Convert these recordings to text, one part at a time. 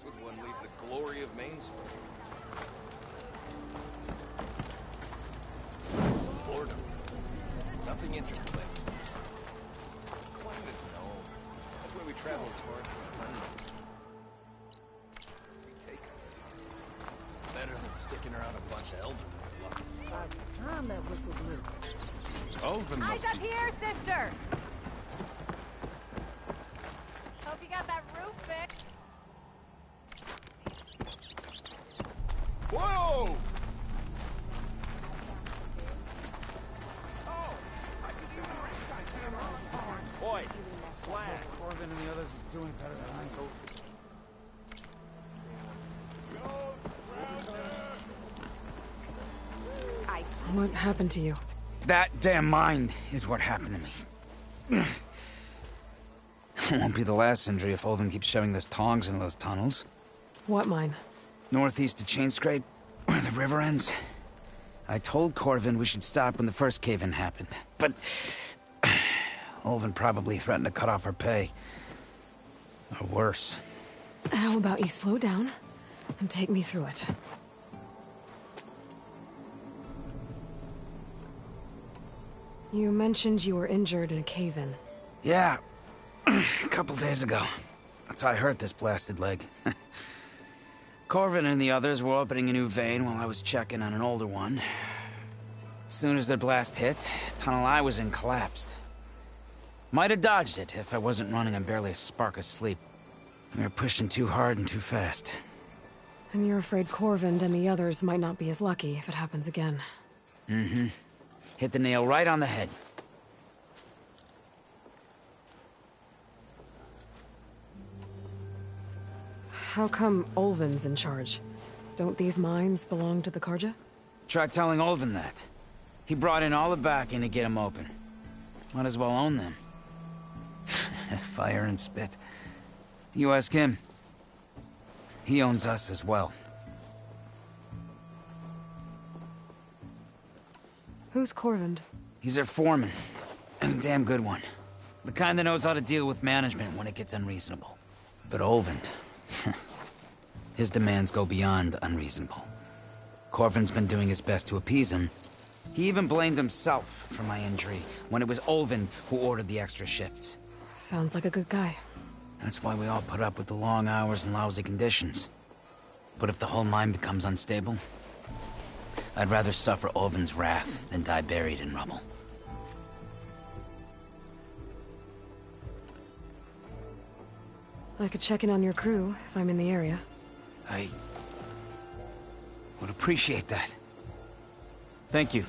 Would one leave the glory of Mainspring? Boredom. Nothing interesting. Climate, no. That's where we travel as far as we take us. Better than sticking around a bunch of elderly fucks. By the time that whistle blew. Elvin Eyes up here, sister! Hope you got that roof fixed. Whoa! Boy, flag. Corbin and the others are doing better than I hoped. What happened to you? That damn mine is what happened to me. It won't be the last injury if Olvin keeps shoving those tongs into those tunnels. What mine? Northeast of Chain Scrape, where the river ends. I told Corvin we should stop when the first cave-in happened, but Olvin probably threatened to cut off our pay. Or worse. How about you slow down and take me through it? You mentioned you were injured in a cave-in. Yeah, a couple days ago. That's how I hurt this blasted leg. Corvin and the others were opening a new vein while I was checking on an older one. As soon as their blast hit, the tunnel I was in collapsed. Might have dodged it if I wasn't running on barely a spark of sleep. We were pushing too hard and too fast. And you're afraid Corvin and the others might not be as lucky if it happens again. Mm-hmm. Hit the nail right on the head. How come Olvin's in charge? Don't these mines belong to the Karja? Try telling Olvin that. He brought in all the backing to get them open. Might as well own them. Fire and spit. You ask him. He owns us as well. Who's Corvin? He's their foreman. And a damn good one. The kind that knows how to deal with management when it gets unreasonable. But Olvin... his demands go beyond unreasonable. Corvin's been doing his best to appease him. He even blamed himself for my injury when it was Olvin who ordered the extra shifts. Sounds like a good guy. That's why we all put up with the long hours and lousy conditions. But if the whole mine becomes unstable, I'd rather suffer Olvin's wrath than die buried in rubble. I could check in on your crew if I'm in the area. I would appreciate that. Thank you.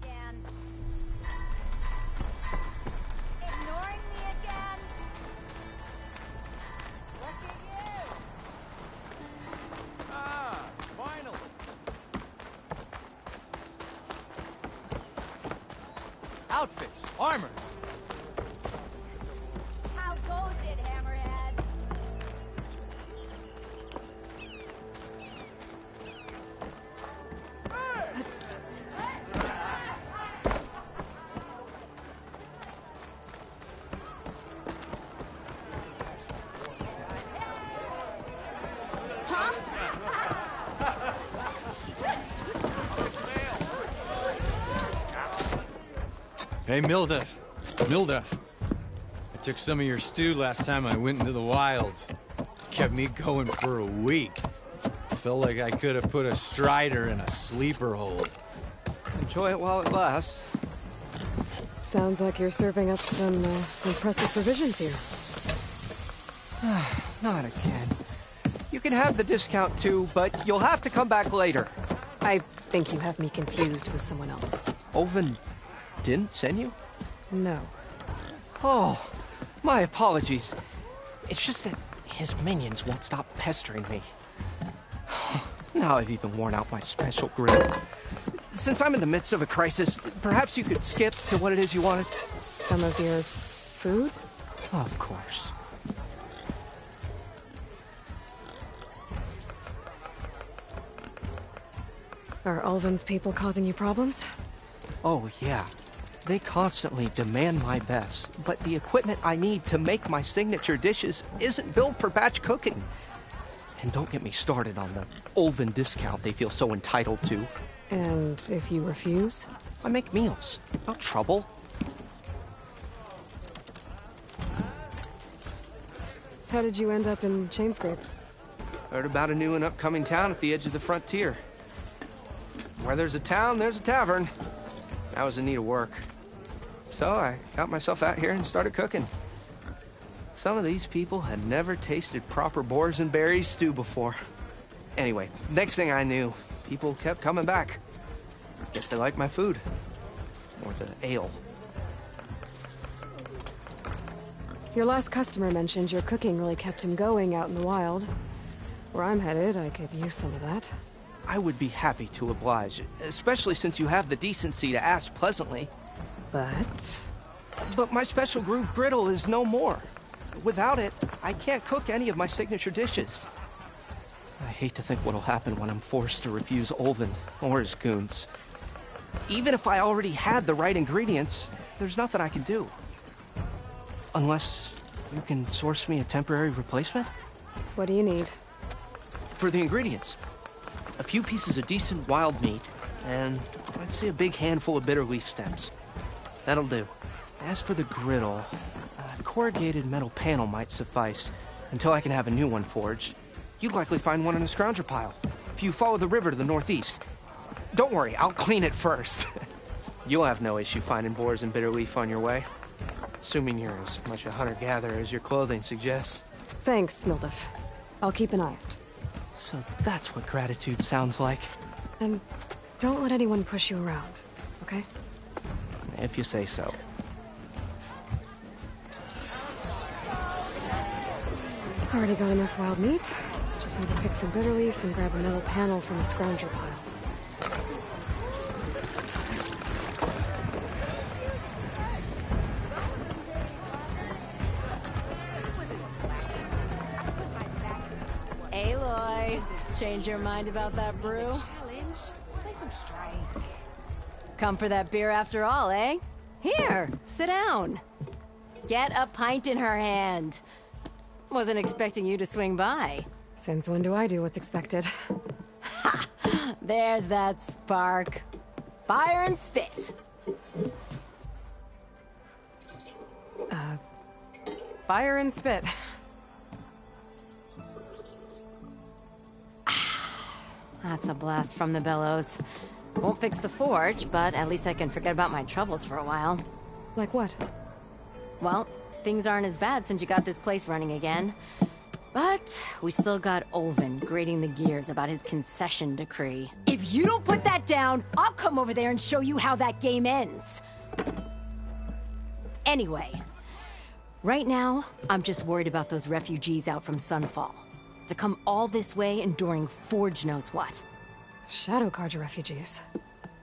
Again. Ignoring me again. Look at you. Ah, finally. Outfits, armor. How goes it, Hammerhead? Hey, Mildef. Mildef. I took some of your stew last time I went into the wilds. Kept me going for a week. Felt like I could have put a strider in a sleeper hold. Enjoy it while it lasts. Sounds like you're serving up some impressive provisions here. Not again. You can have the discount too, but you'll have to come back later. I think you have me confused with someone else. Olvin didn't send you? No. Oh, my apologies. It's just that his minions won't stop pestering me. Now I've even worn out my special grill. Since I'm in the midst of a crisis, perhaps you could skip to what it is you wanted? Some of your food? Of course. Are Ulvin's people causing you problems? Oh, yeah. They constantly demand my best, but the equipment I need to make my signature dishes isn't built for batch cooking. And don't get me started on the Ulvin discount they feel so entitled to. And if you refuse? I make meals, no trouble. How did you end up in Chainscrape? Heard about a new and upcoming town at the edge of the frontier. Where there's a town, there's a tavern. I was in need of work. So I got myself out here and started cooking. Some of these people had never tasted proper boars and berries stew before. Anyway, next thing I knew, people kept coming back. Guess they liked my food. Or the ale. Your last customer mentioned your cooking really kept him going out in the wild. Where I'm headed, I could use some of that. I would be happy to oblige, especially since you have the decency to ask pleasantly. But my special groove griddle is no more. Without it, I can't cook any of my signature dishes. I hate to think what'll happen when I'm forced to refuse Ulvin or his goons. Even if I already had the right ingredients, there's nothing I can do. Unless you can source me a temporary replacement? what do you need? For the ingredients, a few pieces of decent wild meat, and I'd say a big handful of bitter leaf stems. That'll do. As for the griddle, a corrugated metal panel might suffice until I can have a new one forged. You'd likely find one in a scrounger pile if you follow the river to the northeast. Don't worry, I'll clean it first. You'll have no issue finding boars and bitter leaf on your way. Assuming you're as much a hunter-gatherer as your clothing suggests. Thanks, Mildef. I'll keep an eye out. So that's what gratitude sounds like. And don't let anyone push you around, okay? If you say so. Already got enough wild meat. Just need to pick some bitter leaf and grab a metal panel from a scrounger pile. Aloy, change your mind about that brew? Challenge. Play some strike. Come for that beer after all, eh? Here, sit down. Get a pint in her hand. Wasn't expecting you to swing by. Since when do I do what's expected? Ha! There's that spark. Fire and spit. Fire and spit. That's a blast from the bellows. Won't fix the forge, but at least I can forget about my troubles for a while. Like what? Well, things aren't as bad since you got this place running again. But we still got Olvin grating the gears about his concession decree. If you don't put that down, I'll come over there and show you how that game ends. Anyway, right now, I'm just worried about those refugees out from Sunfall. To come all this way enduring Forge knows what. Shadow Carja refugees.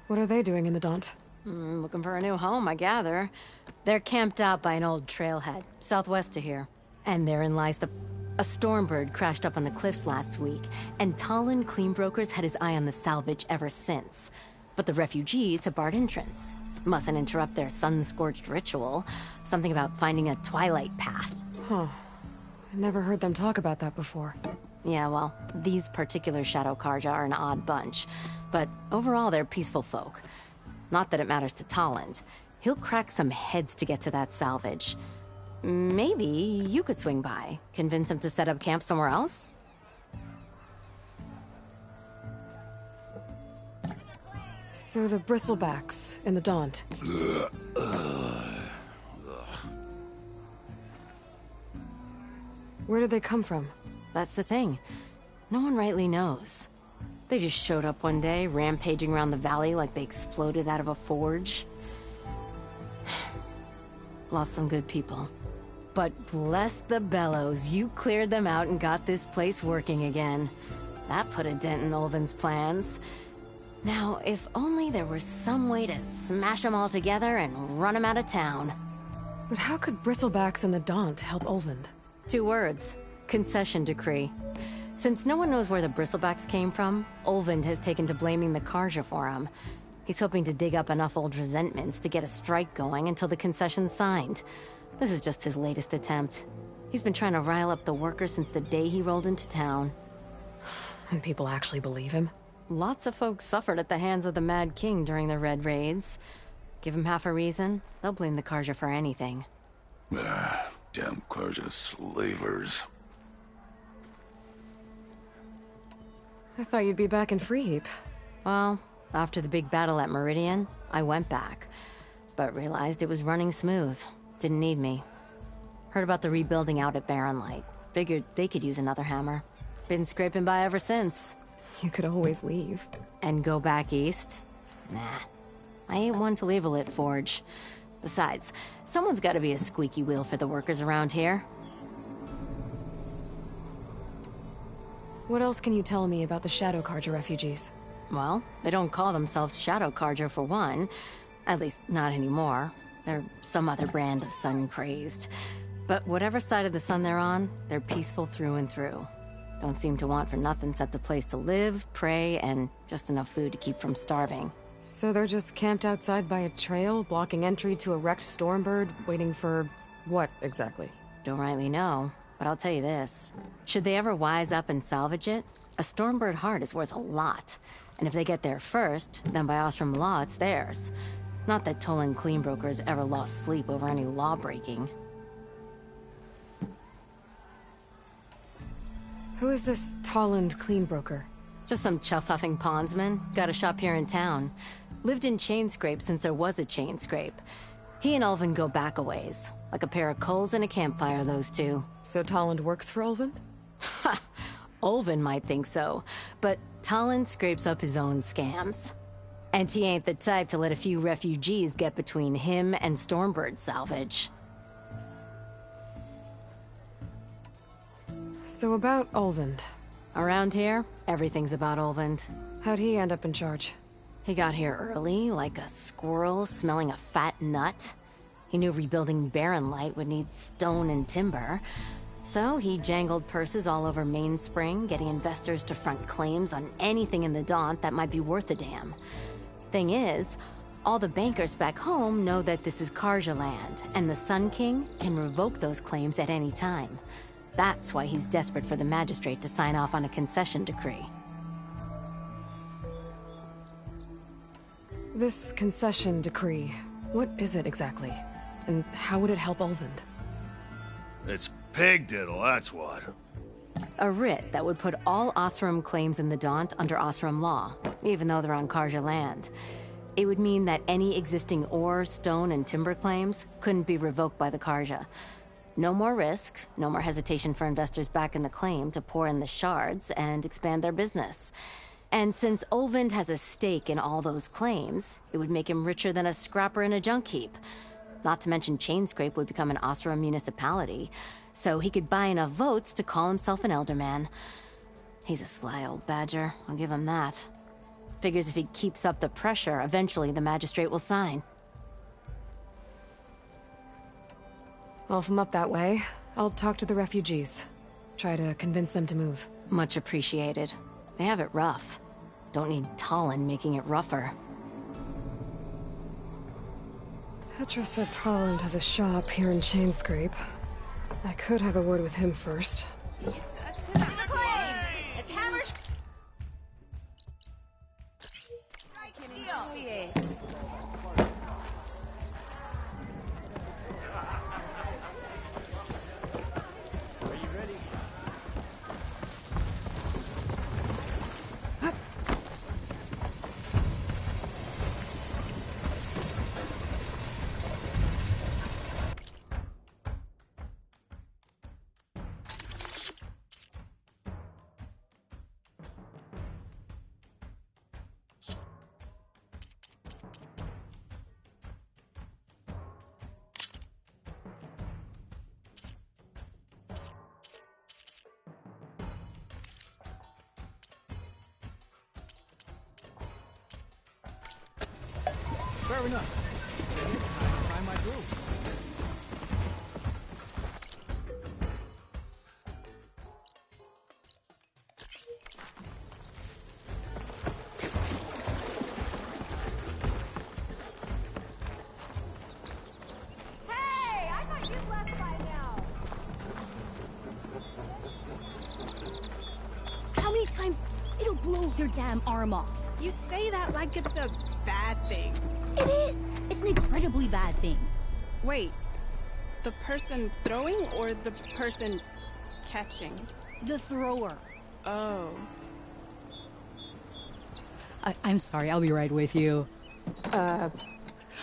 What are they doing in the Daunt? Looking for a new home, I gather. They're camped out by an old trailhead, southwest of here. And therein lies a Stormbird crashed up on the cliffs last week, and Talon Cleanbrokers had his eye on the salvage ever since. But the refugees have barred entrance. Mustn't interrupt their sun-scorched ritual. Something about finding a twilight path. Huh. I never heard them talk about that before. Yeah, well, these particular Shadow Carja are an odd bunch. But overall, they're peaceful folk. Not that it matters to Talon. He'll crack some heads to get to that salvage. Maybe you could swing by, convince him to set up camp somewhere else? So the bristlebacks in the Daunt. Where did they come from? That's the thing. No one rightly knows. They just showed up one day, rampaging around the valley like they exploded out of a forge. Lost some good people. But bless the bellows, you cleared them out and got this place working again. That put a dent in Olvin's plans. Now, if only there were some way to smash them all together and run them out of town. But how could bristlebacks in the Daunt help Olvind? 2 words. Concession decree. Since no one knows where the bristlebacks came from, Olvind has taken to blaming the Carja for them. He's hoping to dig up enough old resentments to get a strike going until the concession's signed. This is just his latest attempt. He's been trying to rile up the workers since the day he rolled into town. And people actually believe him? Lots of folks suffered at the hands of the Mad King during the Red Raids. Give him half a reason, they'll blame the Carja for anything. Damn Carja slavers. I thought you'd be back in Freeheap. Well, after the big battle at Meridian, I went back. But realized it was running smooth. Didn't need me. Heard about the rebuilding out at Barren Light. Figured they could use another hammer. Been scraping by ever since. You could always leave. And go back east? Nah. I ain't one to leave a lit forge. Besides, someone's gotta be a squeaky wheel for the workers around here. What else can you tell me about the Shadow Carja refugees? Well, they don't call themselves Shadow Carja for one. At least, not anymore. They're some other brand of sun-crazed. But whatever side of the sun they're on, they're peaceful through and through. Don't seem to want for nothing except a place to live, pray, and just enough food to keep from starving. So they're just camped outside by a trail, blocking entry to a wrecked Stormbird, waiting for... what, exactly? Don't rightly know, but I'll tell you this. Should they ever wise up and salvage it, a Stormbird heart is worth a lot. And if they get there first, then by Ostrom law, it's theirs. Not that Tolan Cleanbrokers ever lost sleep over any law-breaking. Who is this Tolland Cleanbroker? Just some chuff-huffing pondsman. Got a shop here in town. Lived in Chainscrape since there was a Chainscrape. He and Ulvin go back a ways. Like a pair of coals and a campfire, those two. So Tolland works for Ulvin? Ha! Ulvin might think so, but Tolland scrapes up his own scams. And he ain't the type to let a few refugees get between him and Stormbird salvage. So about Ulvind. Around here, everything's about Ulvind. How'd he end up in charge? He got here early, like a squirrel smelling a fat nut. He knew rebuilding Barren Light would need stone and timber. So he jangled purses all over Mainspring, getting investors to front claims on anything in the Daunt that might be worth a damn. Thing is, all the bankers back home know that this is Carja land, and the Sun King can revoke those claims at any time. That's why he's desperate for the magistrate to sign off on a concession decree. This concession decree, what is it exactly? And how would it help Ulvind? It's pig diddle, that's what. A writ that would put all Osram claims in the Daunt under Osram law, even though they're on Karja land. It would mean that any existing ore, stone, and timber claims couldn't be revoked by the Karja. No more risk, no more hesitation for investors back in the claim to pour in the shards and expand their business. And since Olvind has a stake in all those claims, it would make him richer than a scrapper in a junk heap. Not to mention Chainscrape would become an Osram municipality, so he could buy enough votes to call himself an elderman. He's a sly old badger, I'll give him that. Figures if he keeps up the pressure, eventually the magistrate will sign. Well, if I'm up that way, I'll talk to the refugees. Try to convince them to move. Much appreciated. They have it rough. Don't need Talon making it rougher. Petra said Talland has a shop here in Chainscrape. I could have a word with him first. It's Hammer's Fair enough. Maybe it's time to try my grooves. Hey! I thought you'd left by now. How many times it'll blow your damn arm off? You say that like it's a bad thing. It is! It's an incredibly bad thing. Wait, the person throwing or the person catching? The thrower. Oh. I'm sorry, I'll be right with you. Uh,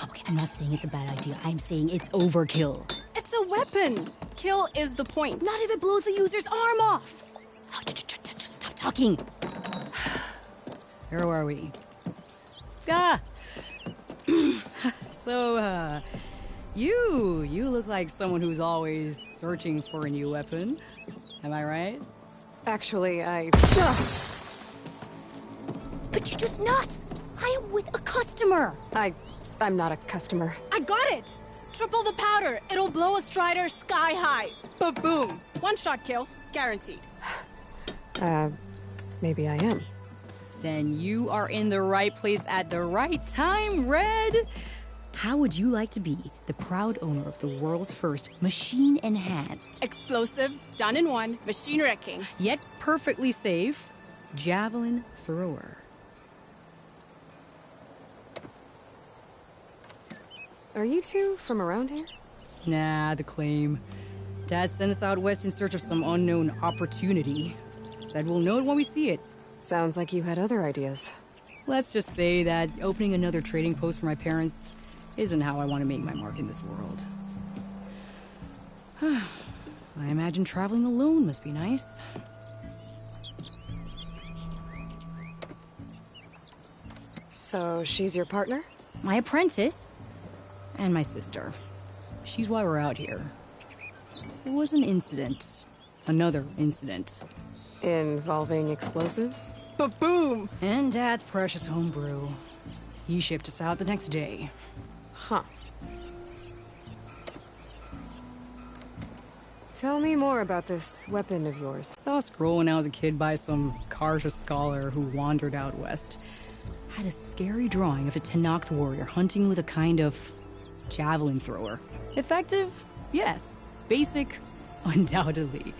Okay, I'm not saying it's a bad idea. I'm saying it's overkill. It's a weapon. Kill is the point. Not if it blows the user's arm off. Oh, just stop talking. Where are we? Ah! So, you look like someone who's always searching for a new weapon. Am I right? actually, But you're just nuts! I am with a customer! I'm not a customer. I got it. Triple the powder. It'll blow a Strider sky high. Ba-boom. One shot kill. Guaranteed. Maybe I am. Then you are in the right place at the right time, Red! How would you like to be the proud owner of the world's first machine-enhanced, Explosive, done in one, machine wrecking. yet perfectly safe, javelin thrower? Are you two from around here? Nah, the claim. Dad sent us out west in search of some unknown opportunity. Said we'll know it when we see it. Sounds like you had other ideas. Let's just say that opening another trading post for my parents isn't how I want to make my mark in this world. I imagine traveling alone must be nice. So she's your partner? My apprentice and my sister. She's why we're out here. There was an incident. Another incident. Involving explosives? Ba-boom. And Dad's precious homebrew. He shipped us out the next day. Huh. Tell me more about this weapon of yours. Saw a scroll when I was a kid by some Karja scholar who wandered out west. Had a scary drawing of a Tenakth warrior hunting with a kind of javelin thrower. Effective? Yes. Basic? Undoubtedly.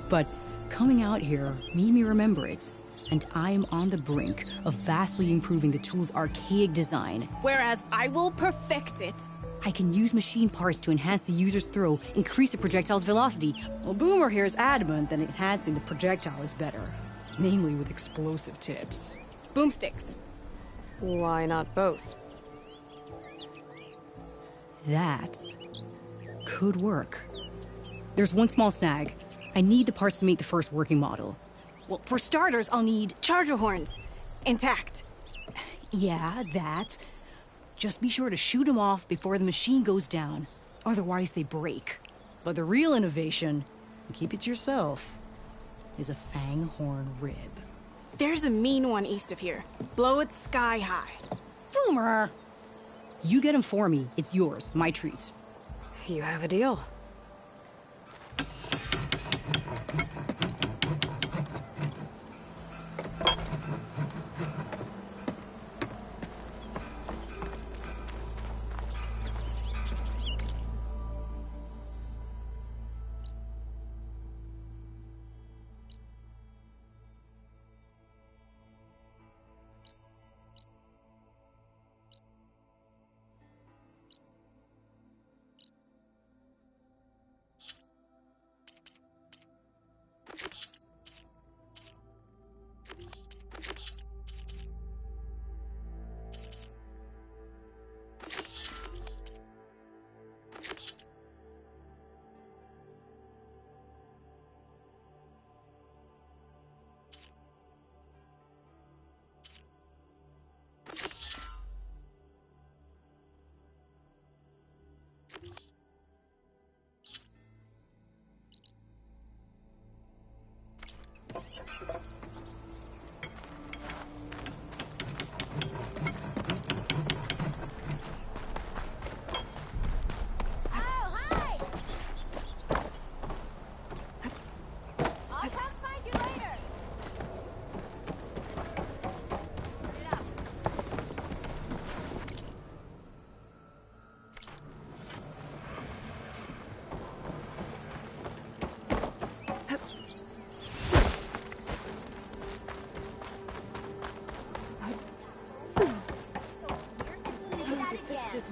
But coming out here made me remember it. And I am on the brink of vastly improving the tool's archaic design. Whereas I will perfect it I can use machine parts to enhance the user's throw, increase the projectile's velocity. Well, Boomer here is adamant that enhancing the projectile is better, namely with explosive tips. Boomsticks. Why not both? That could work. There's one small snag. I need the parts to make the first working model. Well, for starters, I'll need charger horns. Intact. Yeah, that. Just be sure to shoot them off before the machine goes down. Otherwise, they break. But the real innovation, and keep it to yourself, is a fang horn rib. There's a mean one east of here. Blow it sky high. Boomer! You get him for me. It's yours. My treat. You have a deal.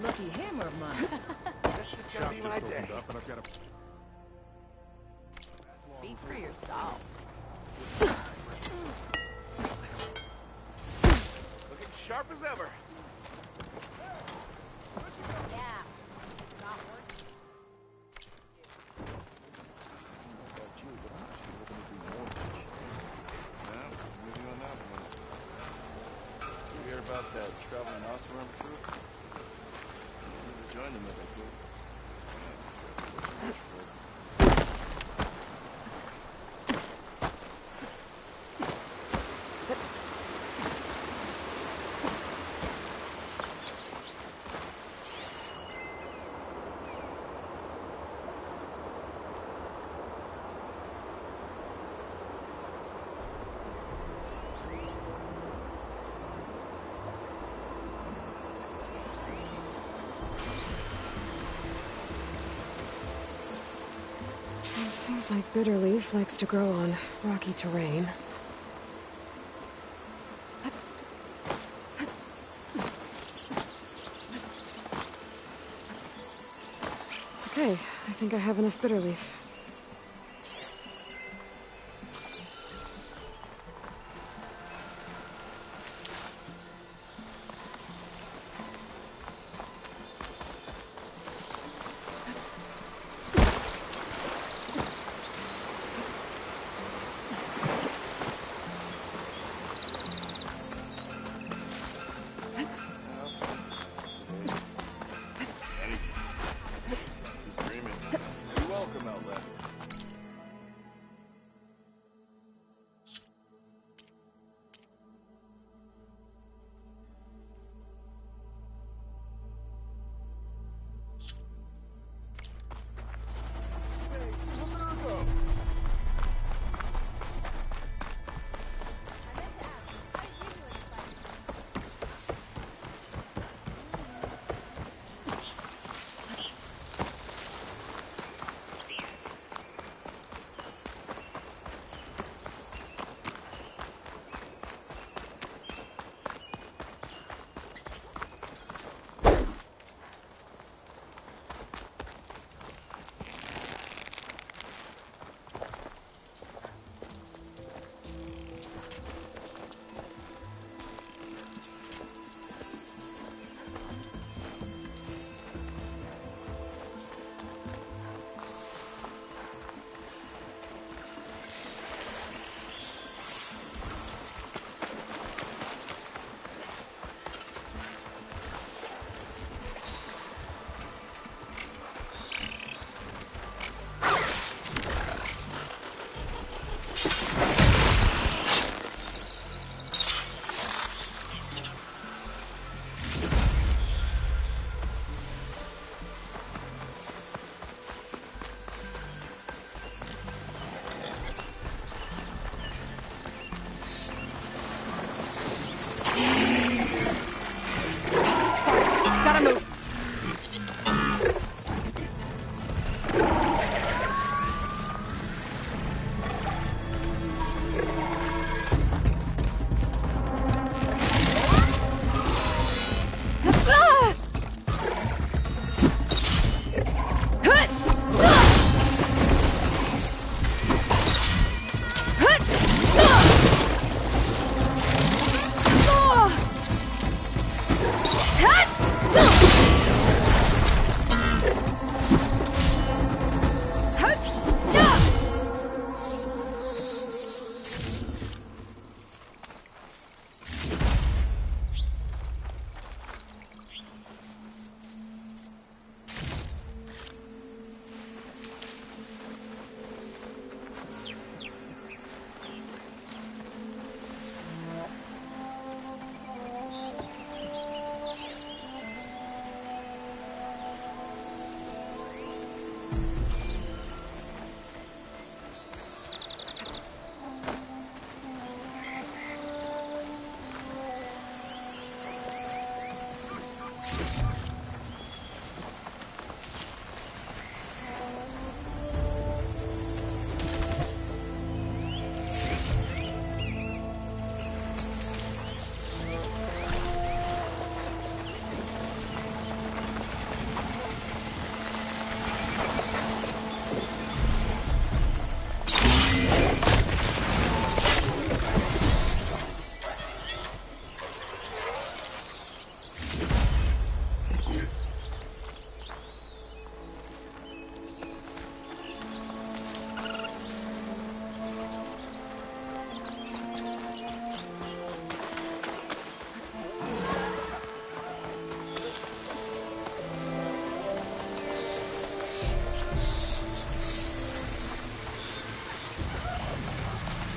Lucky hammer of mine. This is gonna be my day. Speak for yourself. Looking sharp as ever. Yeah. Not working. You hear about that traveling oscillator crew? Join them if I could. It seems like Bitterleaf likes to grow on rocky terrain. Okay, I think I have enough Bitterleaf. You're welcome, Outlet.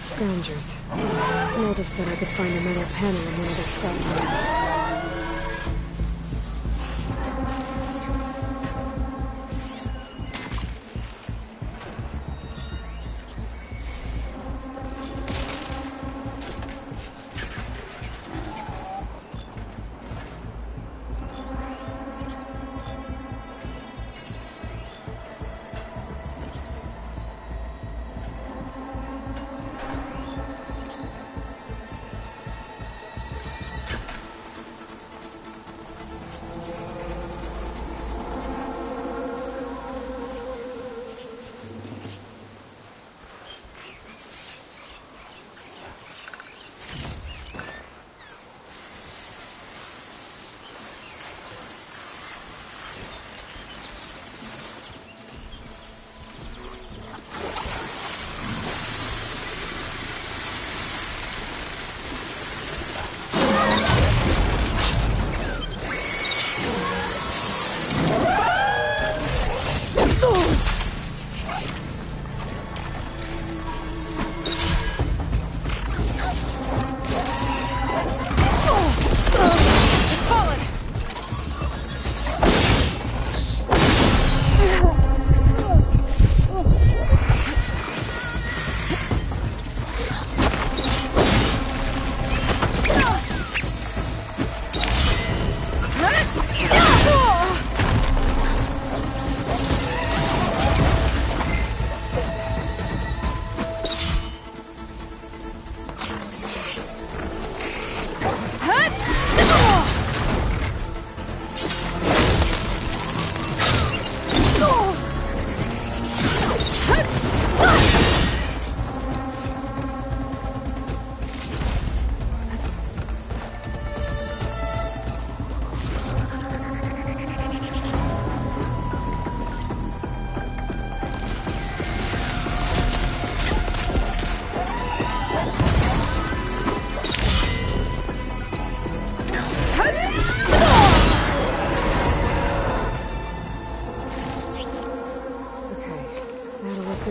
Scroungers. Moldov said I could find a metal panel in one of their scrap piles.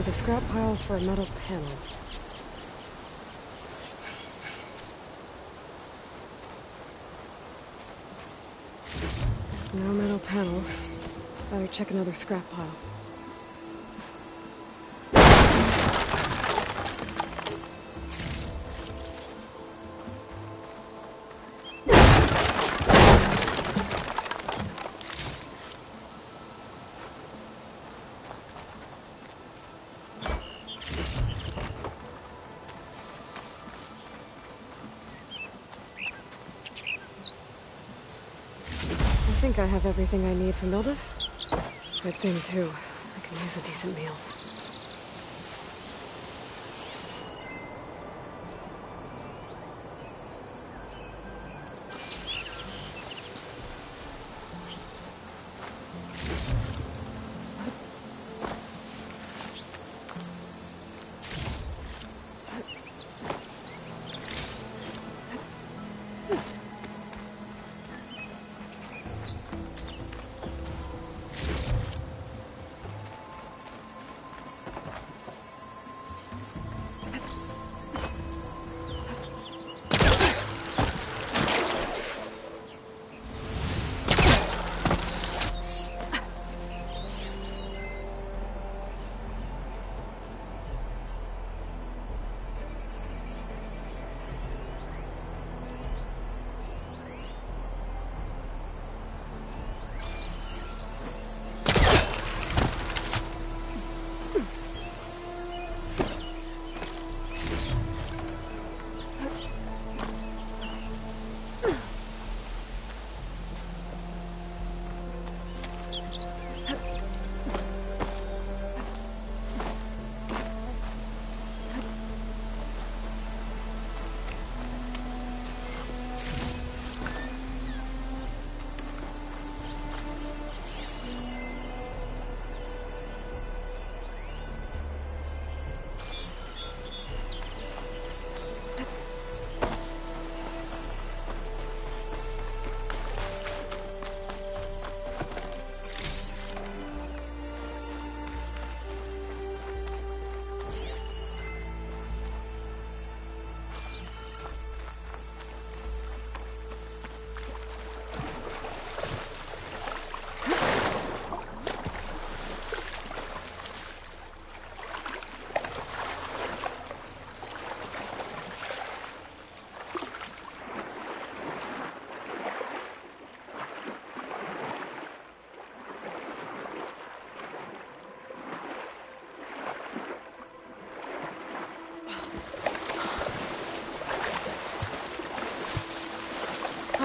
The scrap piles for a metal panel. No metal panel. Better check another scrap pile. I think I have everything I need for Mildif. Good thing, too. I can use a decent meal.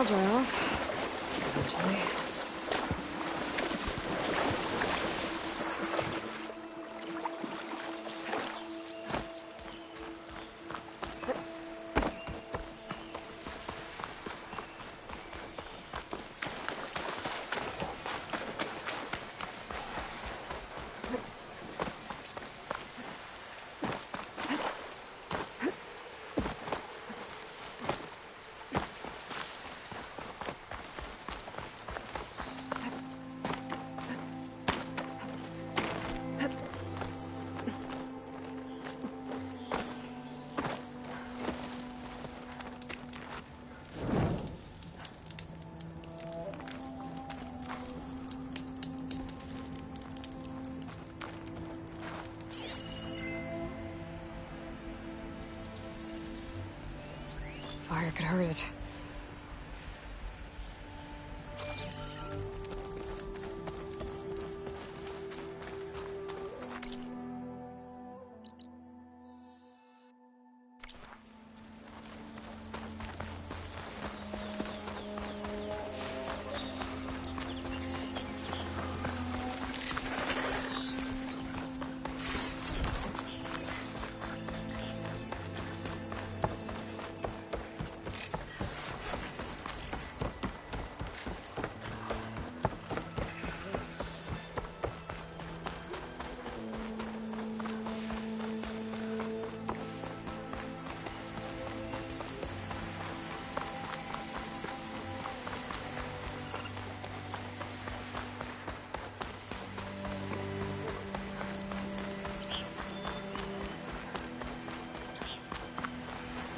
I'll dry off. Eventually. Fire could hurt it.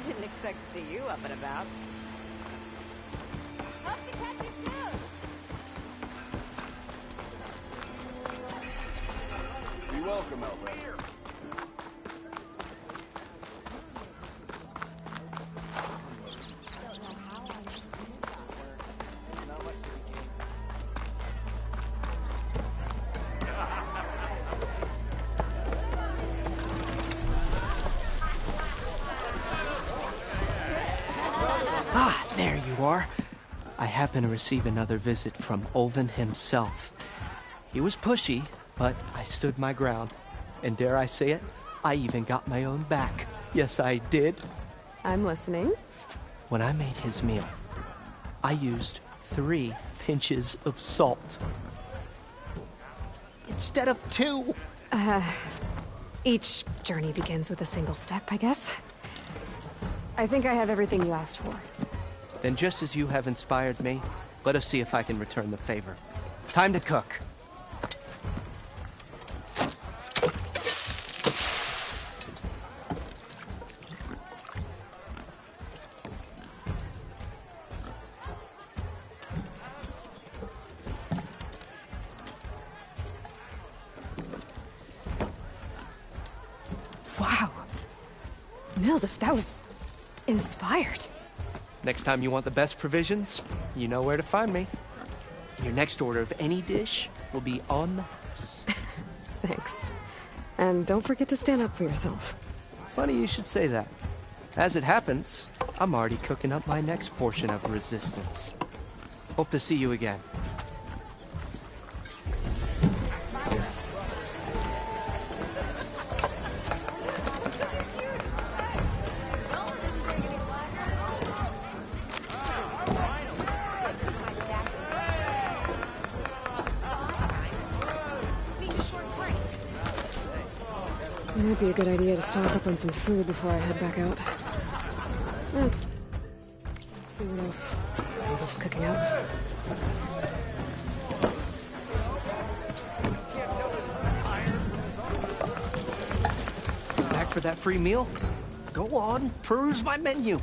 Didn't expect to see you up and about. Hope to catch you soon. Be welcome, Albert. Ah, there you are. I happen to receive another visit from Olvin himself. He was pushy, but I stood my ground. And dare I say it, I even got my own back. Yes, I did. I'm listening. When I made his meal, I used 3 pinches of salt. Instead of 2. Each journey begins with a single step, I guess. I think I have everything you asked for. Then just as you have inspired me, let us see if I can return the favor. Time to cook. Wow. Mildif, that was inspired. Next time you want the best provisions, you know where to find me. Your next order of any dish will be on the house. Thanks. And don't forget to stand up for yourself. Funny you should say that. As it happens, I'm already cooking up my next portion of resistance. Hope to see you again. It might be a good idea to stock up on some food before I head back out. See what else Mildif's cooking up. Back for that free meal? Go on, peruse my menu.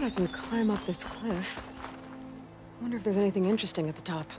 I can climb up this cliff. I wonder if there's anything interesting at the top.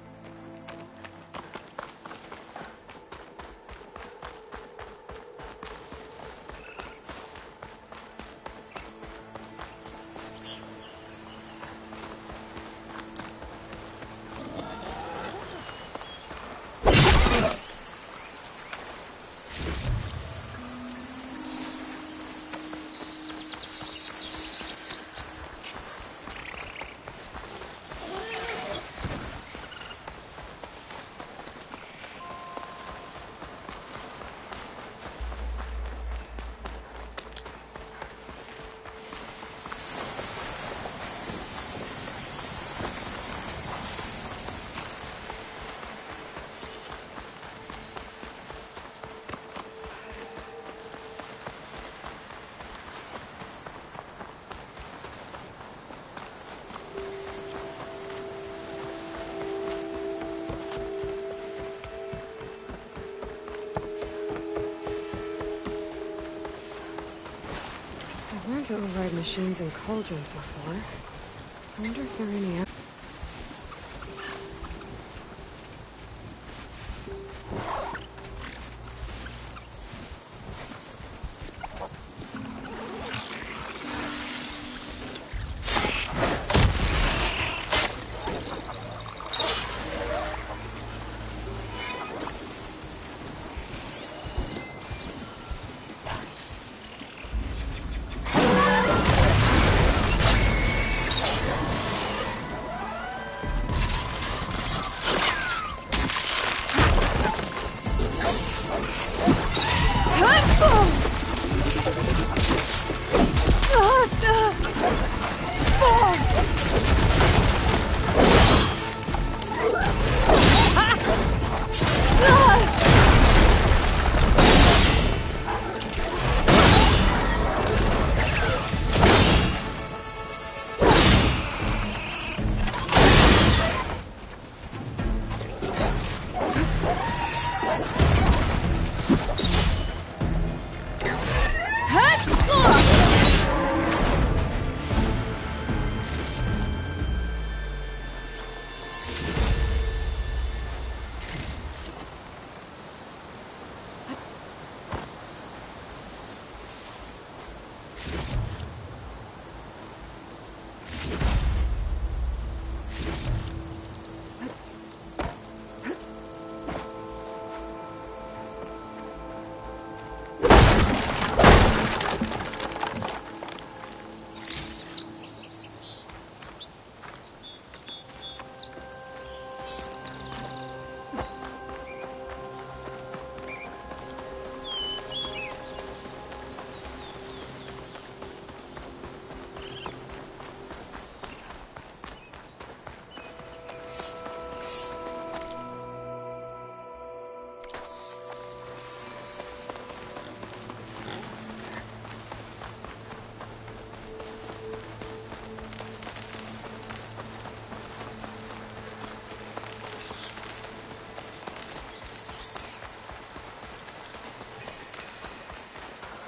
I've learned to override machines and cauldrons before. I wonder if there are any...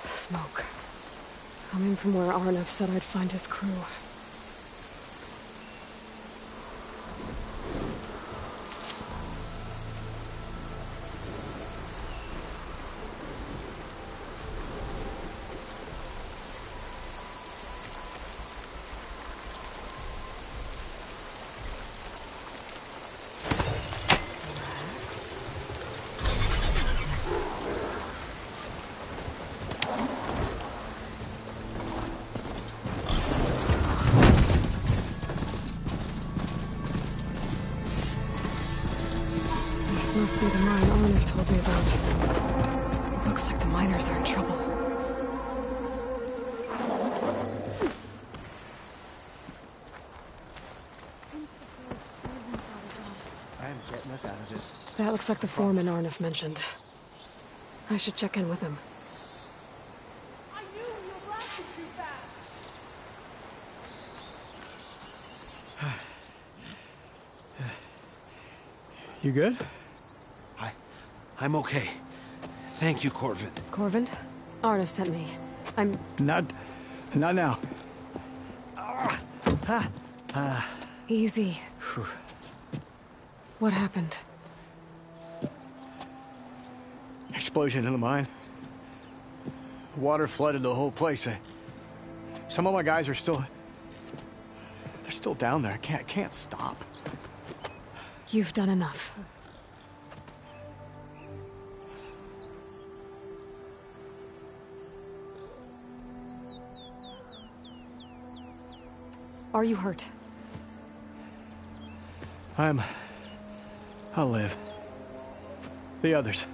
Smoke. Coming from where Arnav said I'd find his crew. This must be the mine Arnav told me about. Looks like the miners are in trouble. That looks like the foreman Arnav mentioned. I should check in with him. I knew you blasted too fast. You good? I'm okay. Thank you, Corvin. Corvin? Arnav sent me. I'm... Not now. Easy. What happened? Explosion in the mine. Water flooded the whole place. Some of my guys are still... They're still down there. I can't stop. You've done enough. Are you hurt? I'll live. The others.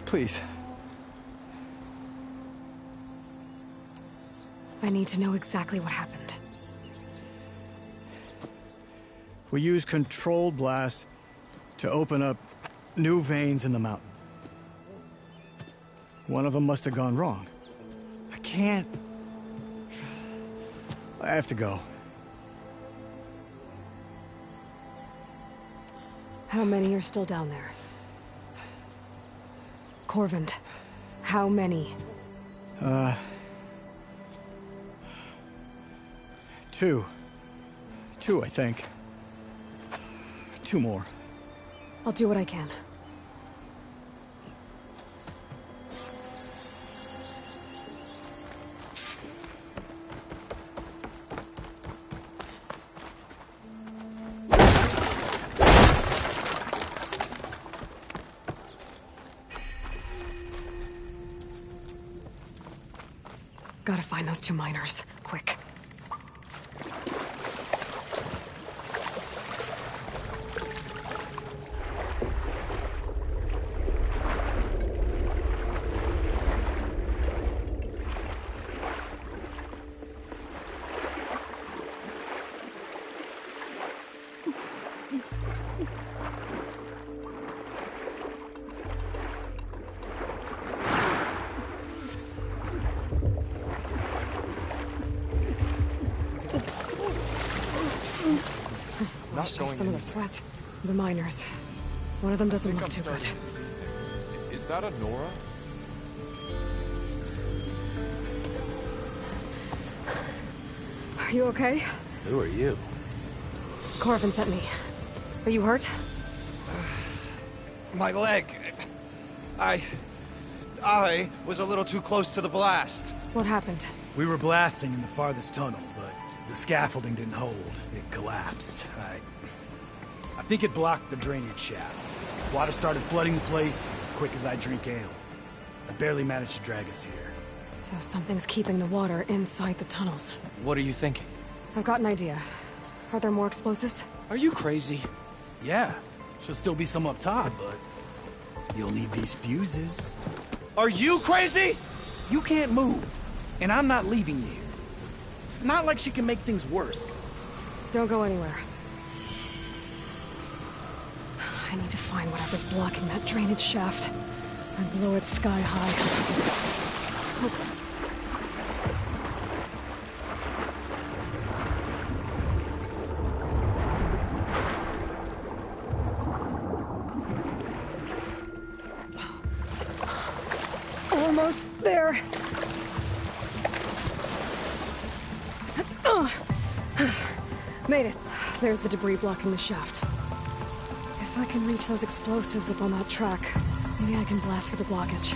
Please. I need to know exactly what happened. We used controlled blast to open up new veins in the mountain. One of them must have gone wrong. I can't... I have to go. How many are still down there? Corvin, how many? Two. Two, I think. Two more. I'll do what I can. Gotta find those two miners, quick. There's some of the sweat. The miners. One of them doesn't look too good. Is that a Nora? Are you okay? Who are you? Corvin sent me. Are you hurt? My leg. I was a little too close to the blast. What happened? We were blasting in the farthest tunnel, but the scaffolding didn't hold. It collapsed. I think it blocked the drainage shaft. Water started flooding the place as quick as I drink ale. I barely managed to drag us here. So something's keeping the water inside the tunnels. What are you thinking? I've got an idea. Are there more explosives? Are you crazy? Yeah, should still be some up top, but you'll need these fuses. Are you crazy? You can't move, and I'm not leaving you here. It's not like she can make things worse. Don't go anywhere. I need to find whatever's blocking that drainage shaft and blow it sky high. Almost there. Made it. There's the debris blocking the shaft. If I can reach those explosives up on that track, maybe I can blast through the blockage.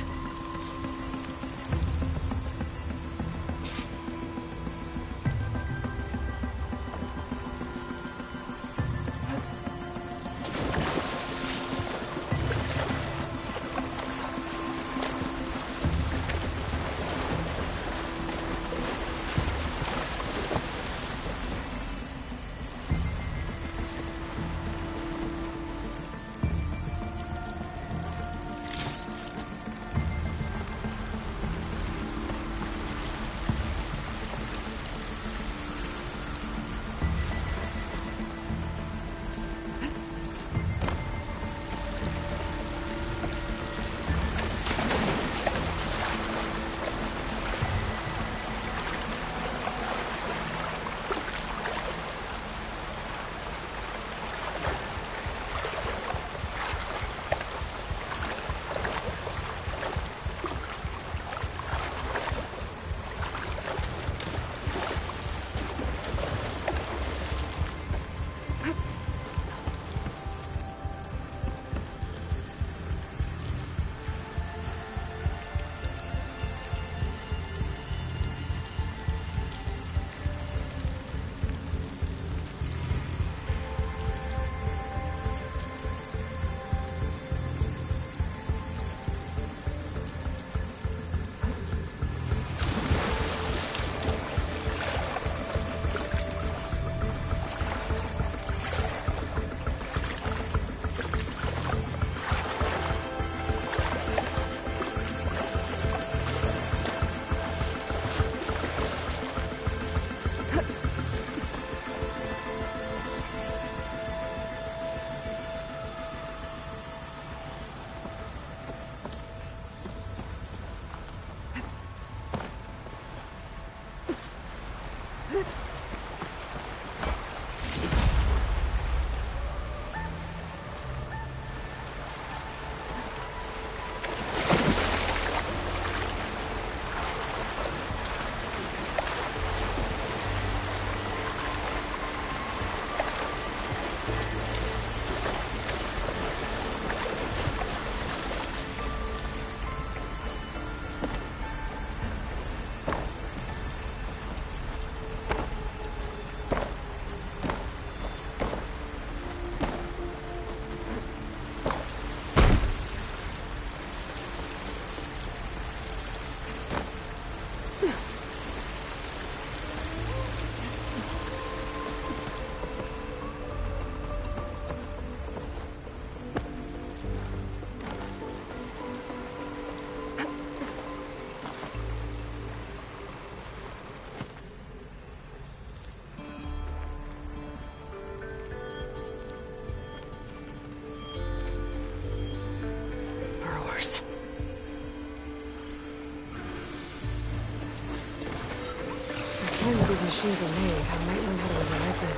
machines are made, I might learn how to override them.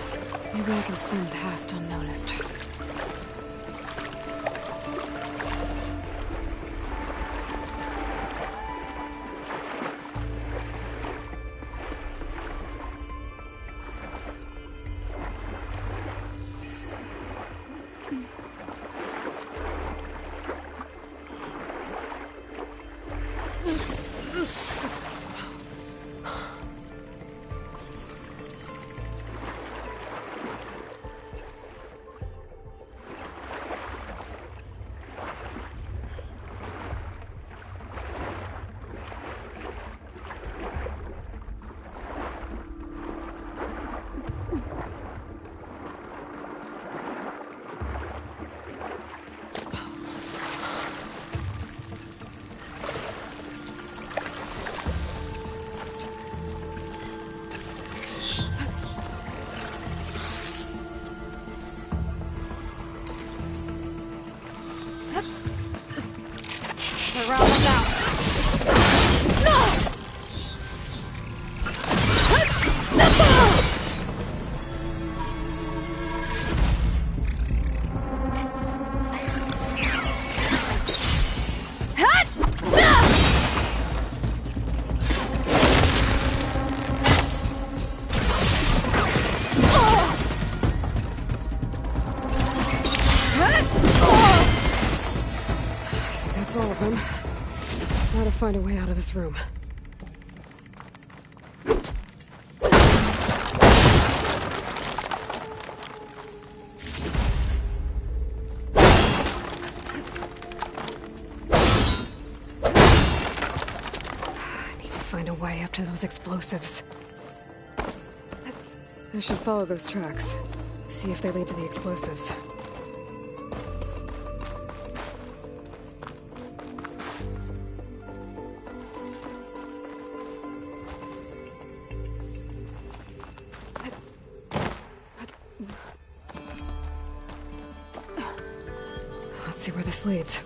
Maybe I can swim past unnoticed. All of them. Now to find a way out of this room. I need to find a way up to those explosives. I should follow those tracks. See if they lead to the explosives. Let's see where this leads.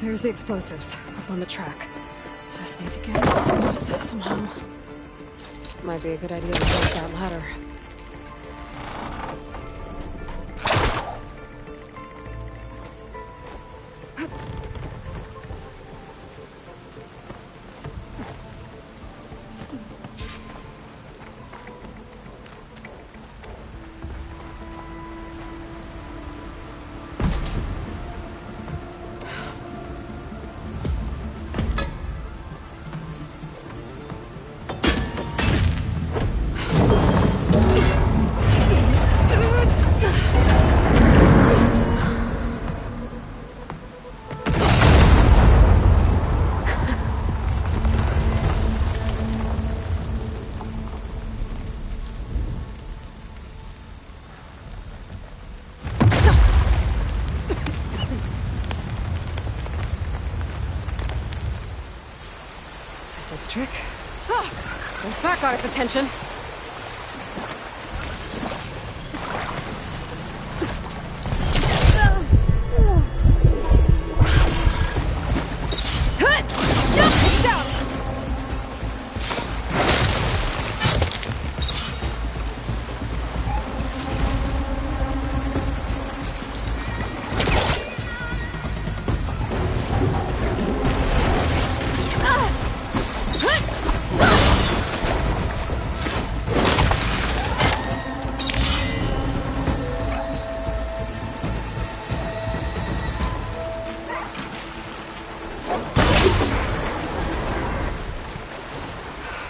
There's the explosives, up on the track. Just need to get across somehow. Might be a good idea to jump that ladder. Trick. Ah, guess that got its attention.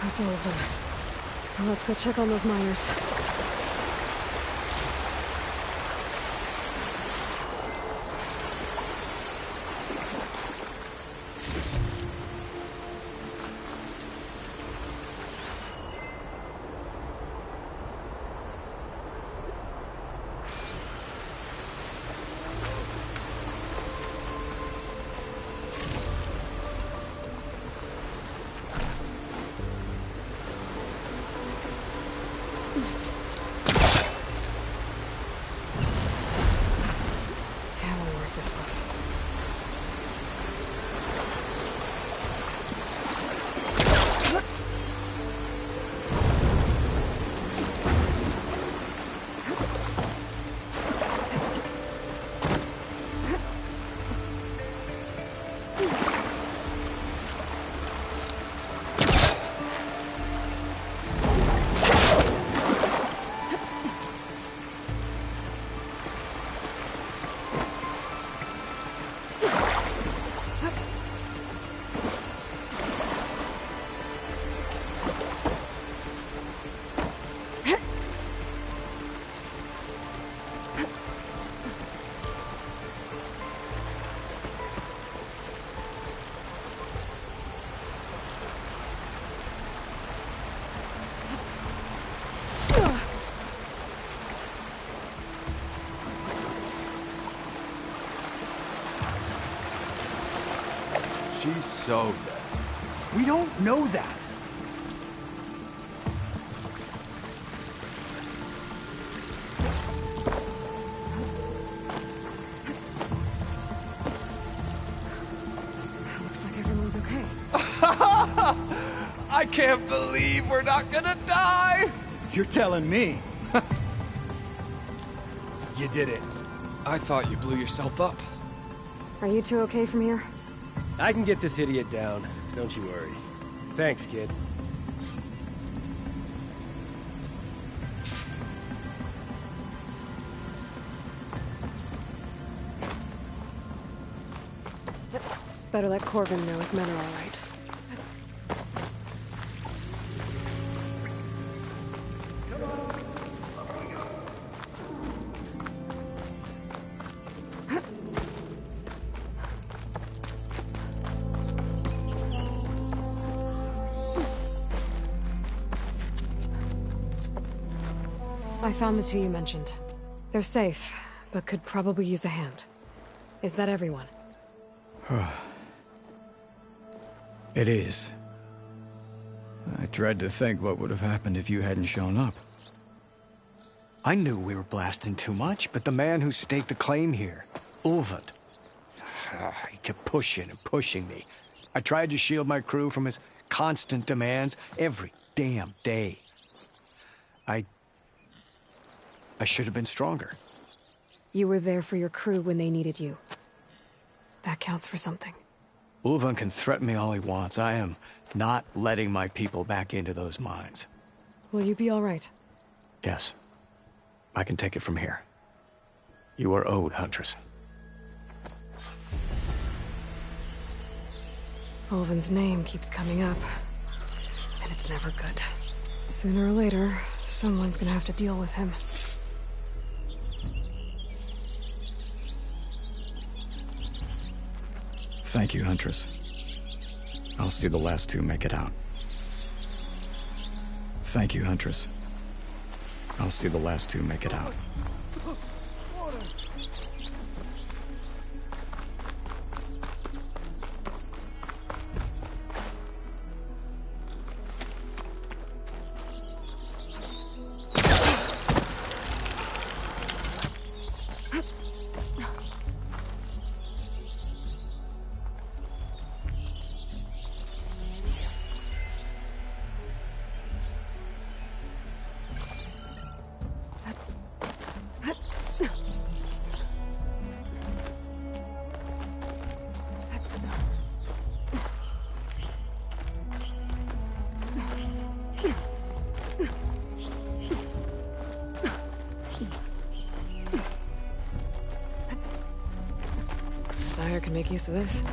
That's all of them. Now let's go check on those miners. He's so dead. We don't know that. Looks like everyone's okay. I can't believe we're not gonna die! You're telling me. You did it. I thought you blew yourself up. Are you two okay from here? I can get this idiot down. Don't you worry. Thanks, kid. Better let Corbin know his men are all right. I found the two you mentioned. They're safe, but could probably use a hand. Is that everyone? It is. I dread to think what would have happened if you hadn't shown up. I knew we were blasting too much, but the man who staked the claim here, Ulvund, he kept pushing and pushing me. I tried to shield my crew from his constant demands every damn day. I should have been stronger. You were there for your crew when they needed you. That counts for something. Ulvund can threaten me all he wants. I am not letting my people back into those mines. Will you be all right? Yes. I can take it from here. You are owed, Huntress. Ulvund's name keeps coming up, and it's never good. Sooner or later, someone's gonna have to deal with him. Thank you, Huntress. I'll see the last two make it out. Thank you, Huntress. I'll see the last two make it out. Dyer can make use of this.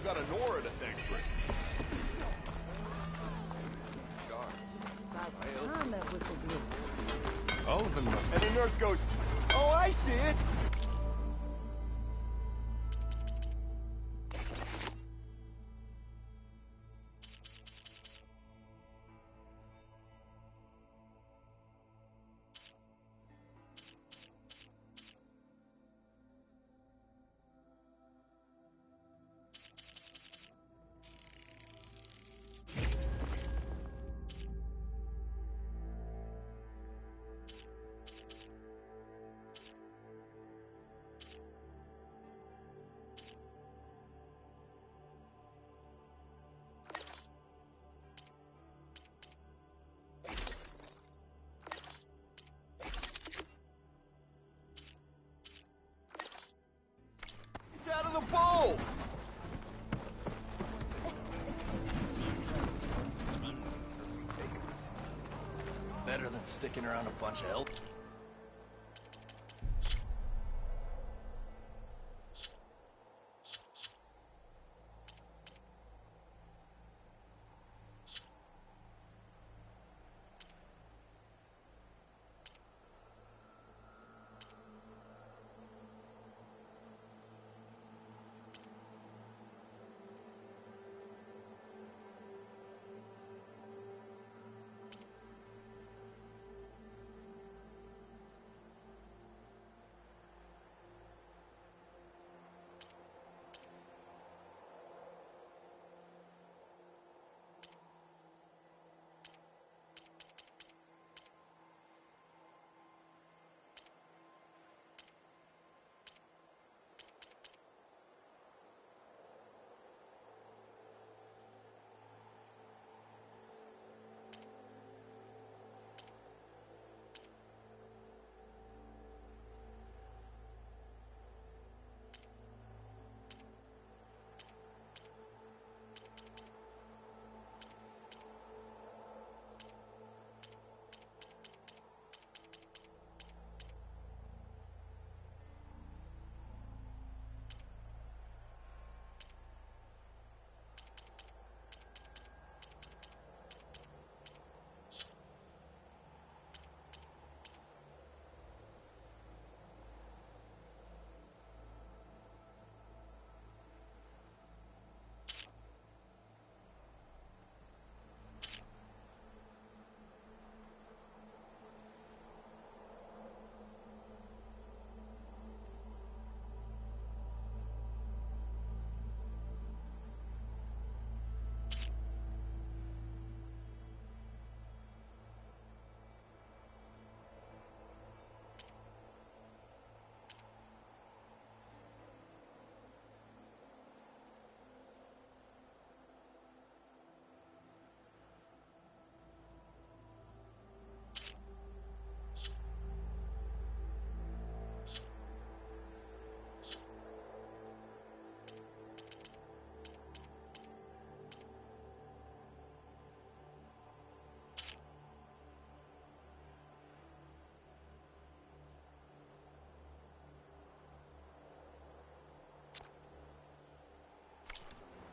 got a Nora to thank for it. All of them must. And the nurse goes, "Oh, I see it." Out of the bowl! Better than sticking around a bunch of elk.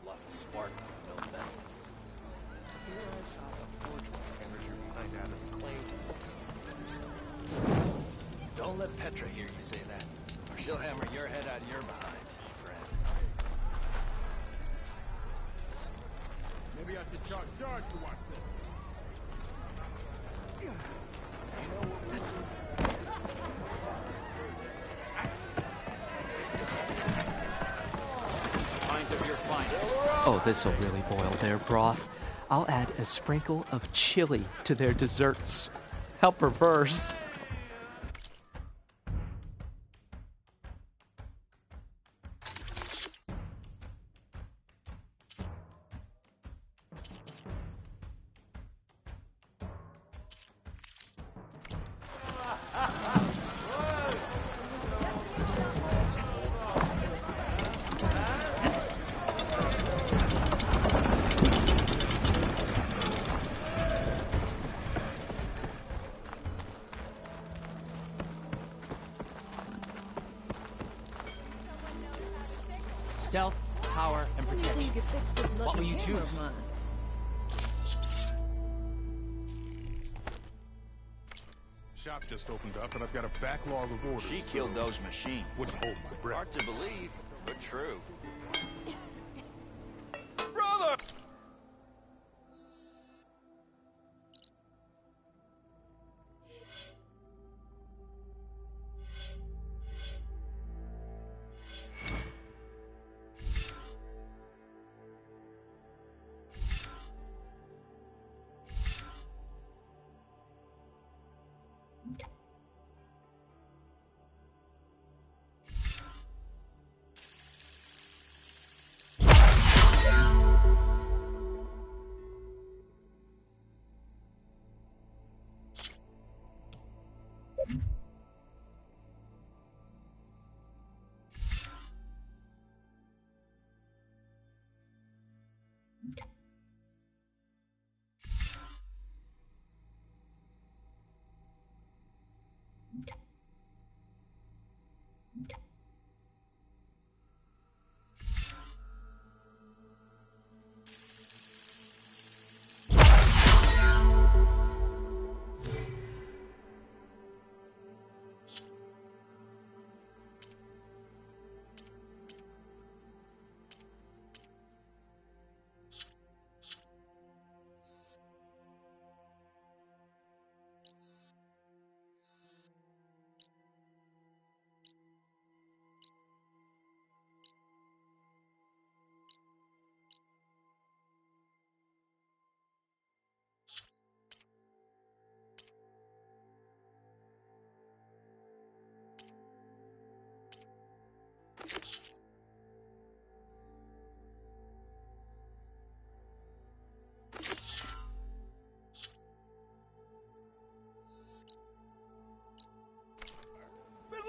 Lots of spark built then. Here I shot a forgery amateur behind out of the claim books. Don't let Petra hear you say that, or she'll hammer your head out of your behind, friend. Maybe I should charge to watch this. Oh, this'll really boil their broth. I'll add a sprinkle of chili to their desserts. How perverse. power, and protection. You could fix this What will you looking hammer choose? of mine. Shop just opened up, and I've got a backlog of orders. She killed those machines. Wouldn't hold my breath. Hard to believe, but true. Brother!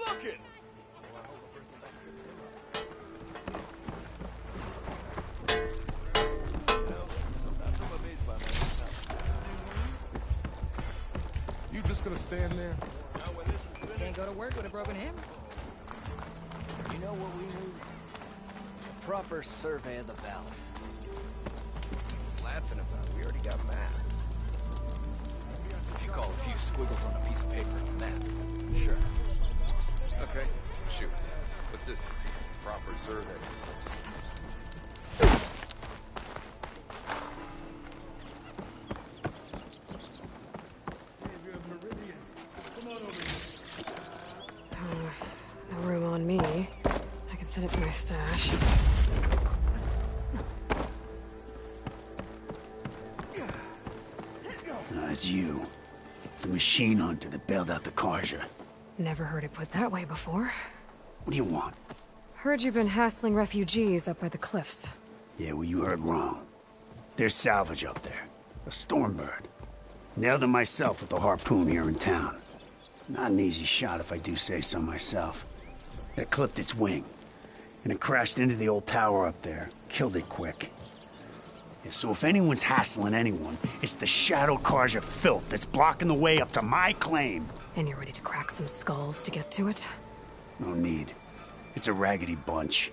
Looking. You just gonna stand there? Can't go to work with a broken hammer. You know what we need? A proper survey of the valley. Laughing about, we already got maps. If you call a few squiggles on a piece of paper a map, sure. Okay, shoot. What's this proper survey? No room on me. I can send it to my stash. It's you. The machine hunter that bailed out the Karja. Never heard it put that way before. What do you want? Heard you've been hassling refugees up by the cliffs. Yeah, well, you heard wrong. There's salvage up there. A Stormbird. Nailed him myself with the harpoon here in town. Not an easy shot if I do say so myself. It clipped its wing. And it crashed into the old tower up there. Killed it quick. Yeah, so if anyone's hassling anyone, it's the Shadow Karja filth that's blocking the way up to my claim. And you're ready to crack some skulls to get to it? No need. It's a raggedy bunch.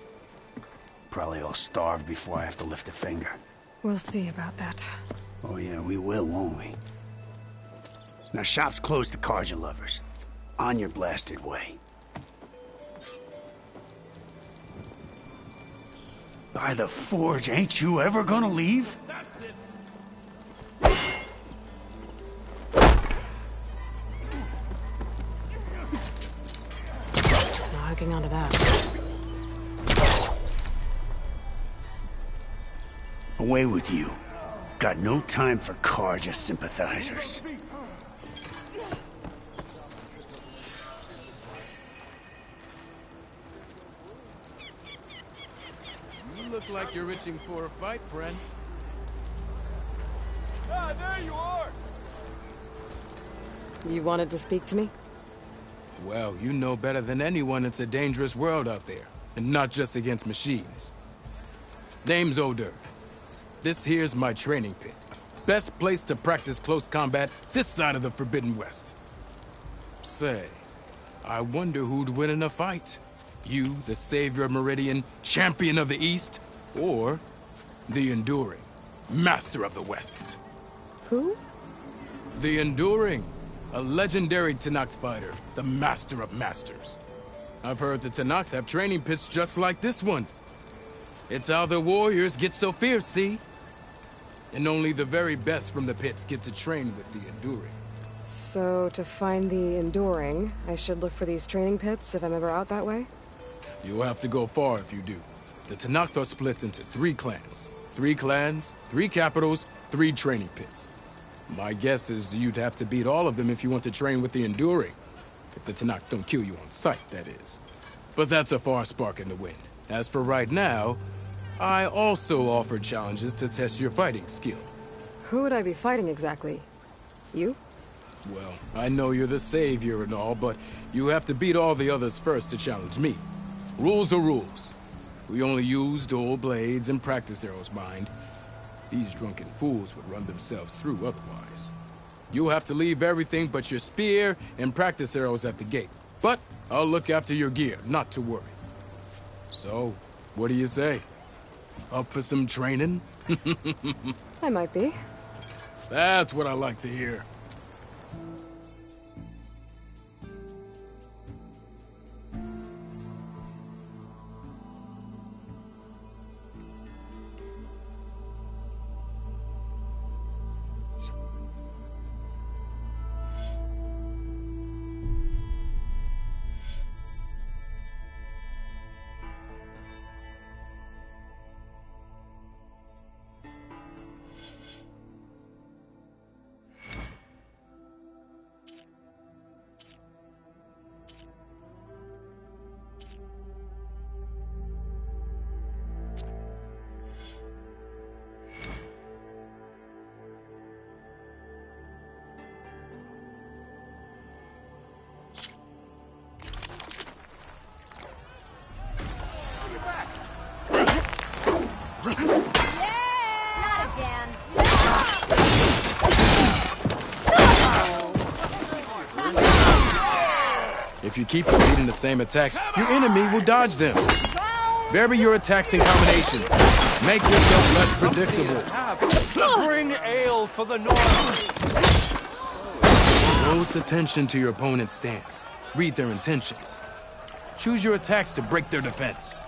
Probably all starved before I have to lift a finger. We'll see about that. Oh yeah, we will, won't we? Now shop's closed to Karja lovers. On your blasted way. By the forge, ain't you ever gonna leave? It's not hooking onto that. Away with you. Got no time for Karja sympathizers. You look like you're itching for a fight, friend. Ah, there you are! You wanted to speak to me? Well, you know better than anyone it's a dangerous world out there, and not just against machines. Name's Oder. This here's my training pit. Best place to practice close combat this side of the Forbidden West. Say, I wonder who'd win in a fight. You, the savior of Meridian, champion of the East, Or the Enduring, Master of the West. Who? The Enduring, a legendary Tenakth fighter, the Master of Masters. I've heard the Tenakth have training pits just like this one. It's how the warriors get so fierce, see? And only the very best from the pits get to train with the Enduring. So, to find the Enduring, I should look for these training pits if I'm ever out that way? You'll have to go far if you do. The Tenakth are split into 3 clans. 3 clans, 3 capitals, 3 training pits. My guess is you'd have to beat all of them if you want to train with the Enduring. If the Tenakth don't kill you on sight, that is. But that's a far spark in the wind. As for right now, I also offer challenges to test your fighting skill. Who would I be fighting exactly? You? Well, I know you're the savior and all, but you have to beat all the others first to challenge me. Rules are rules. We only use dual blades and practice arrows, mind. These drunken fools would run themselves through otherwise. You'll have to leave everything but your spear and practice arrows at the gate. But I'll look after your gear, not to worry. So, what do you say? Up for some training? I might be. That's what I like to hear. If you keep repeating the same attacks, your enemy will dodge them. Vary your attacks and combinations. Make yourself less predictable. Bring ale for the North. Close attention to your opponent's stance. Read their intentions. Choose your attacks to break their defense.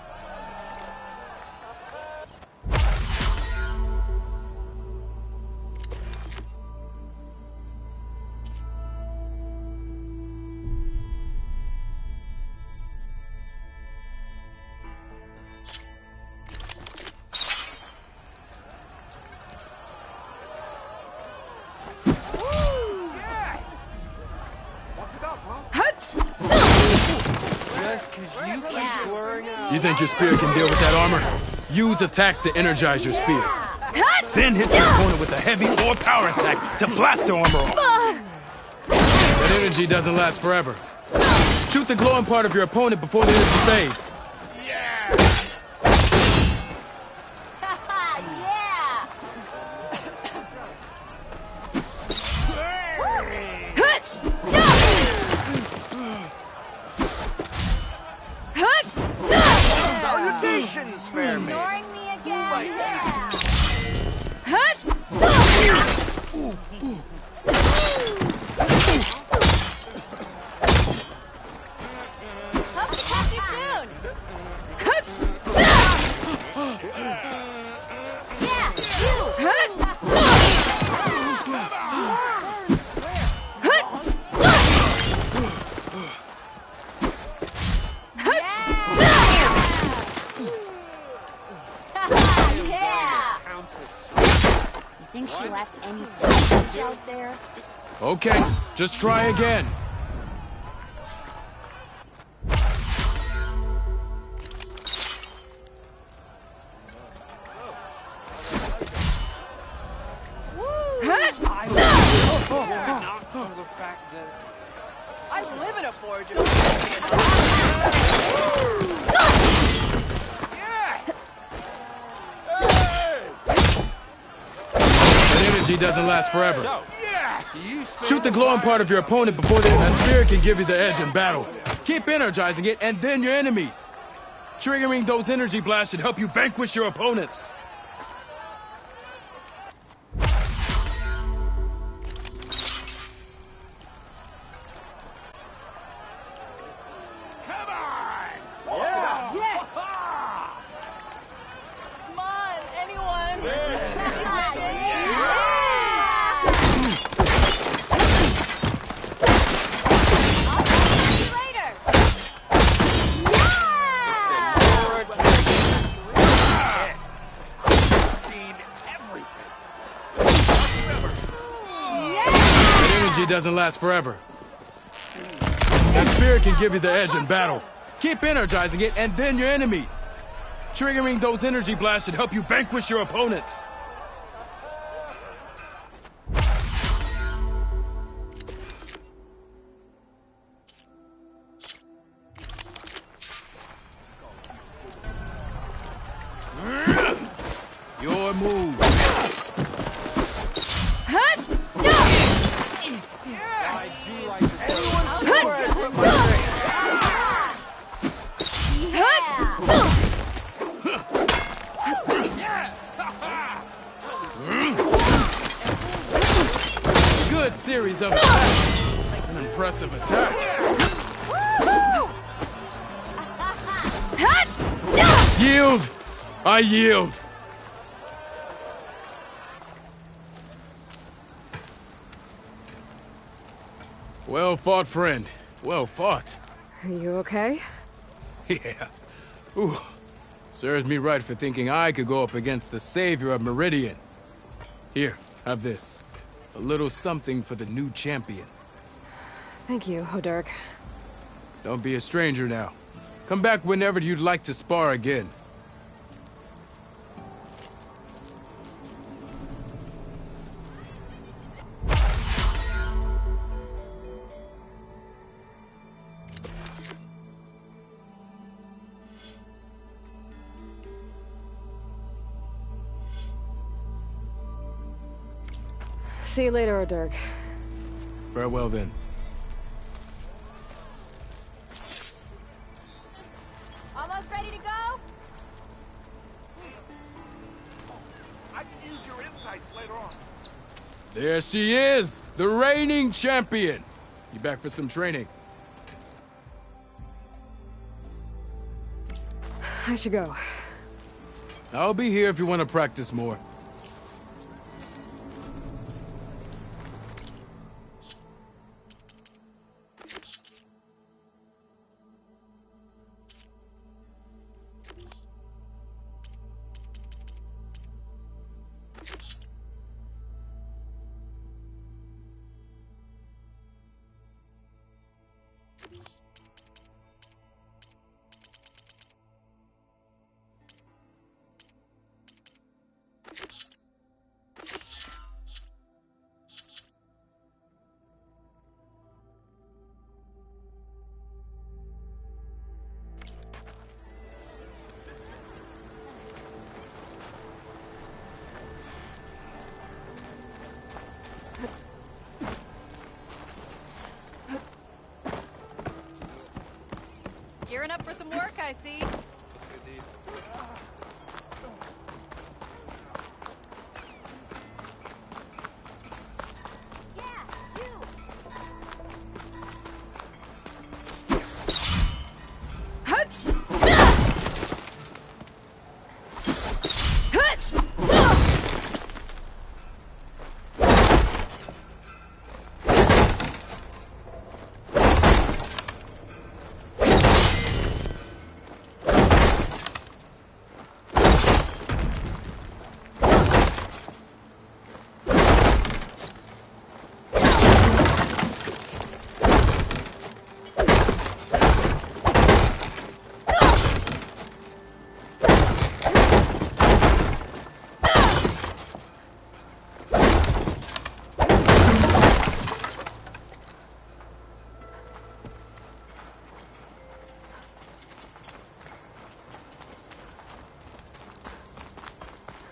You think your spear can deal with that armor? Use attacks to energize your spear. Then hit your opponent with a heavy or power attack to blast their armor off. That energy doesn't last forever. Shoot the glowing part of your opponent before the energy fades. Salutations, fair maiden. Ignoring me again? Hope to catch you soon. Think she left any sausage out there? Okay, just try again. I live in a forge. Energy doesn't last forever. Shoot the glowing part of your opponent before that spirit can give you the edge in battle. Keep energizing it, and then your enemies. Triggering those energy blasts should help you vanquish your opponents. Doesn't last forever. That spirit can give you the edge in battle. Keep energizing it, and then your enemies. Triggering those energy blasts should help you vanquish your opponents. Your move. Good series of attacks. An impressive attack. Yield! I yield! Well fought, friend. Well fought. Are you okay? Yeah. Ooh. Serves me right for thinking I could go up against the savior of Meridian. Here, have this. A little something for the new champion. Thank you, Hodurk. Don't be a stranger now. Come back whenever you'd like to spar again. See you later, Hodurk. Farewell then. Almost ready to go? I can use your insights later on. There she is! The reigning champion! You back for some training? I should go. I'll be here if you want to practice more. Gearing up for some work, I see.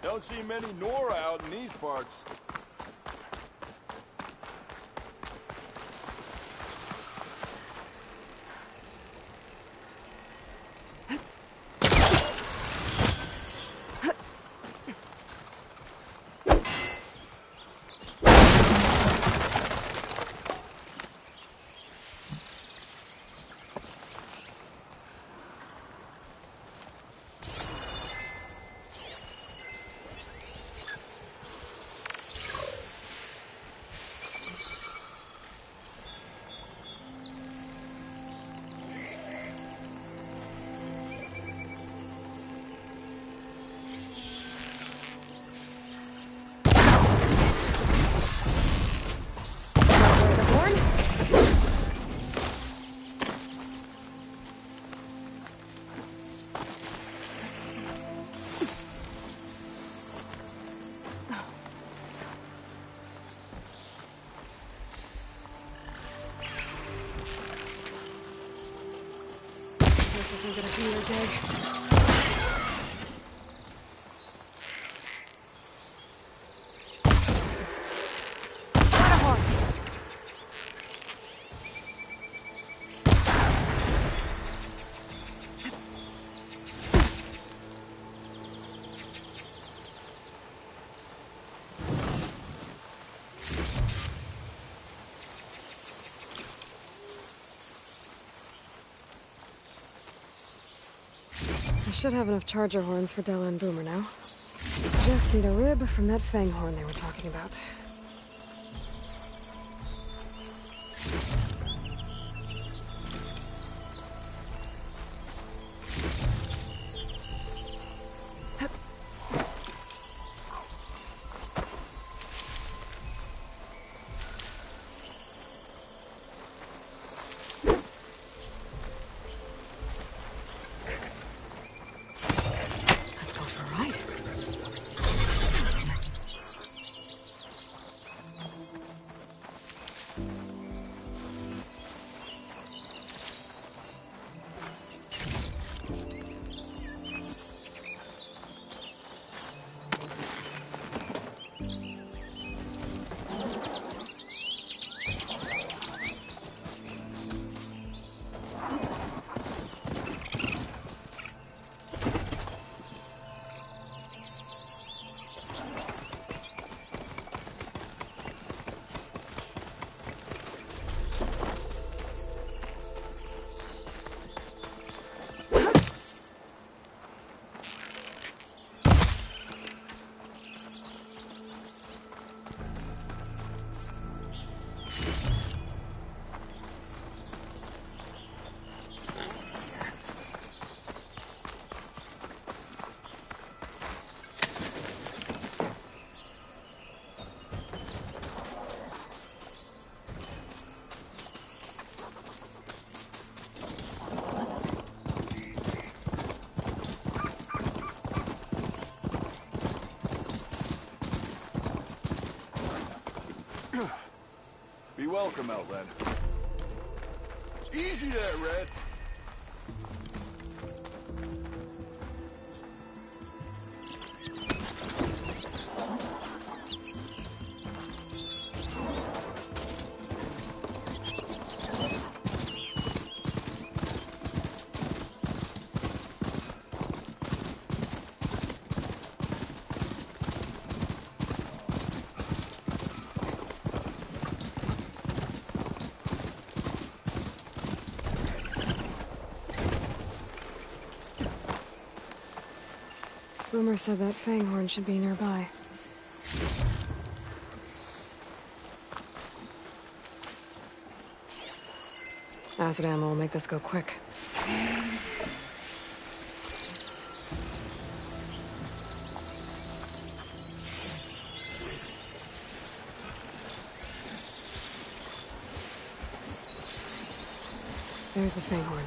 Don't see many Nora out in these parts. This isn't gonna be your day. I should have enough charger horns for Della and Boomer now. Just need a rib from that fang horn they were talking about. Be welcome, Outlander. Easy there, Red. Boomer said that fang horn should be nearby. Acid ammo will make this go quick. There's the fang horn.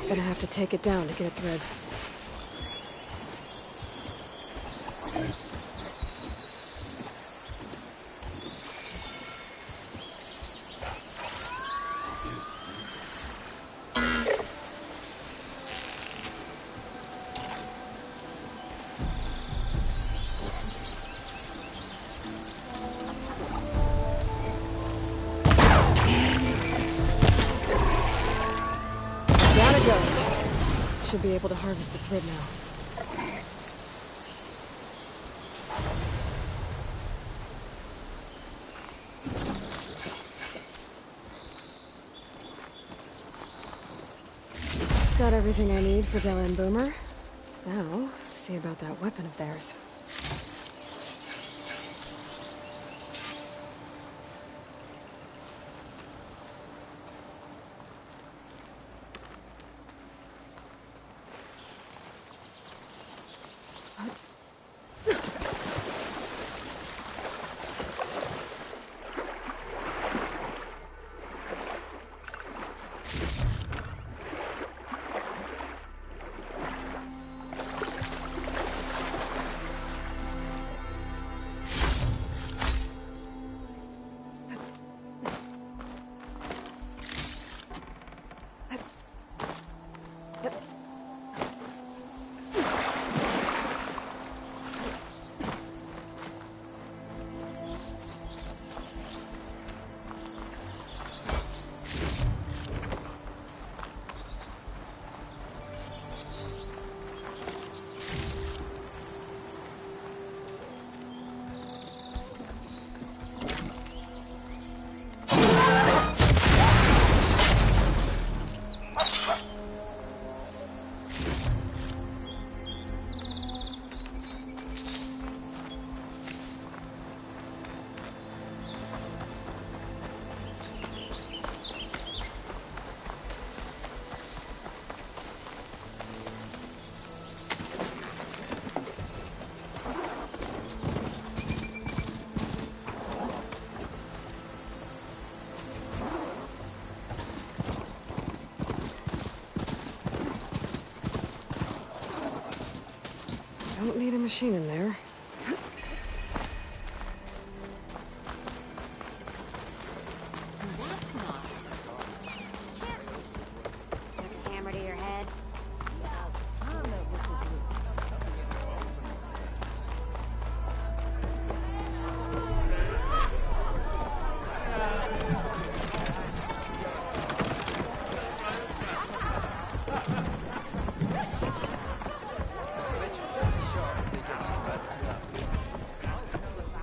Gonna have to take it down to get its rib. Down it goes. Should be able to harvest its rib now. Got everything I need for Della and Boomer. Now, to see about that weapon of theirs. Don't need a machine in there. That's not. There's a hammer to your head.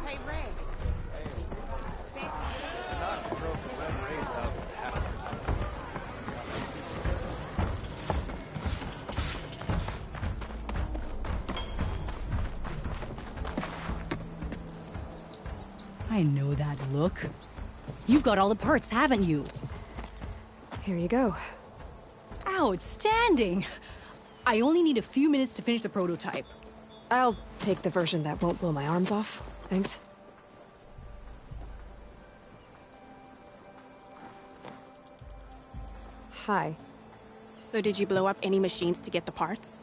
Hey, Ray. I know that look. You've got all the parts, haven't you? Here you go. Outstanding! I only need a few minutes to finish the prototype. I'll take the version that won't blow my arms off. Thanks. Hi. So did you blow up any machines to get the parts?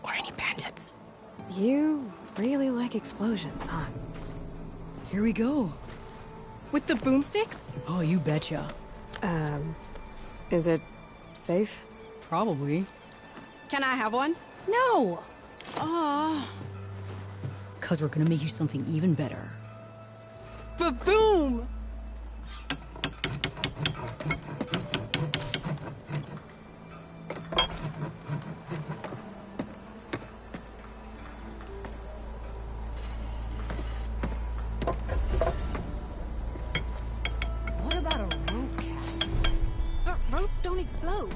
Or any bandits? You really like explosions, huh? Here we go. With the boomsticks? Oh, you betcha. Is it safe? Probably. Can I have one? No! Aw. 'Cause we're gonna make you something even better. Ba-boom! What about a rope cast? But ropes don't explode.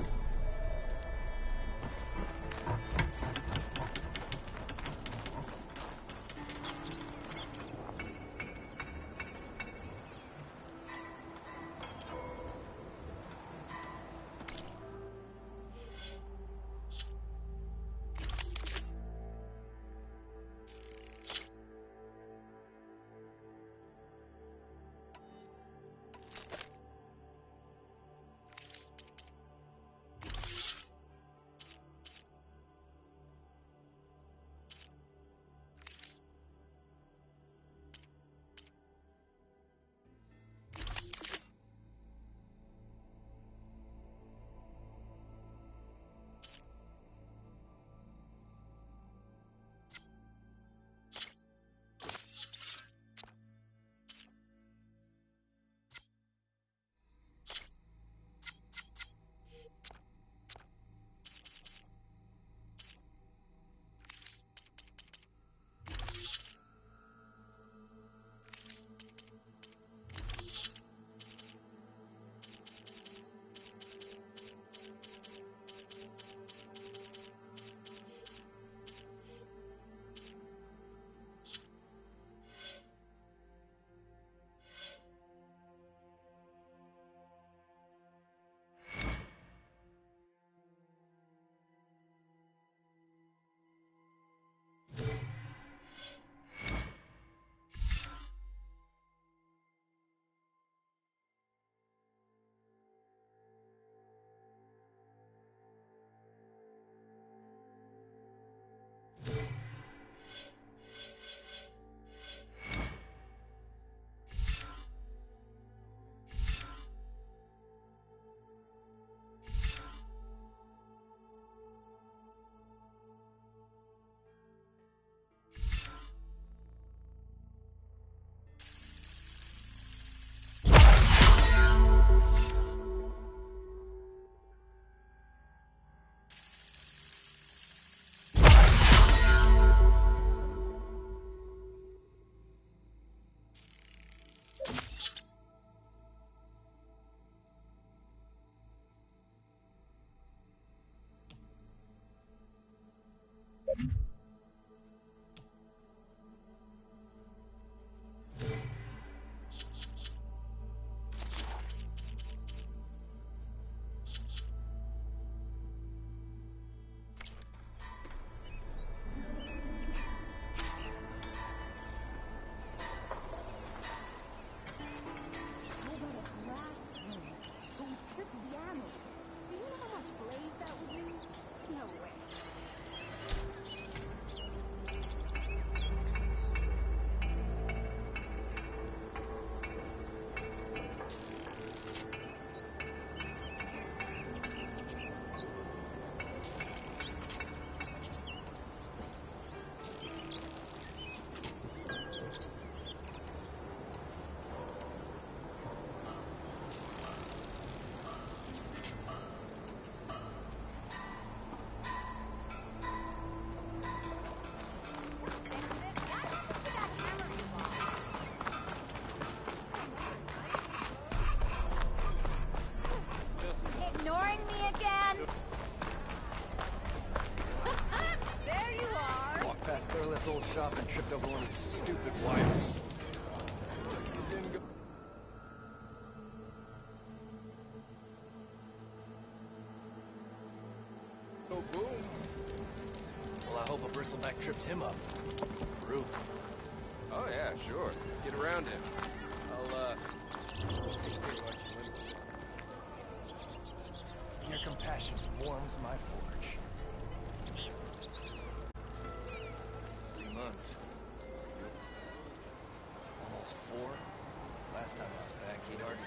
shop and tripped over one of these stupid wires. Didn't go. Oh, boom. Well, I hope a bristleback tripped him up. Roof. Oh, yeah, sure. Get around him. I'll, Your compassion warms my forge. 3 months. Almost 4. Last time I was back, he'd already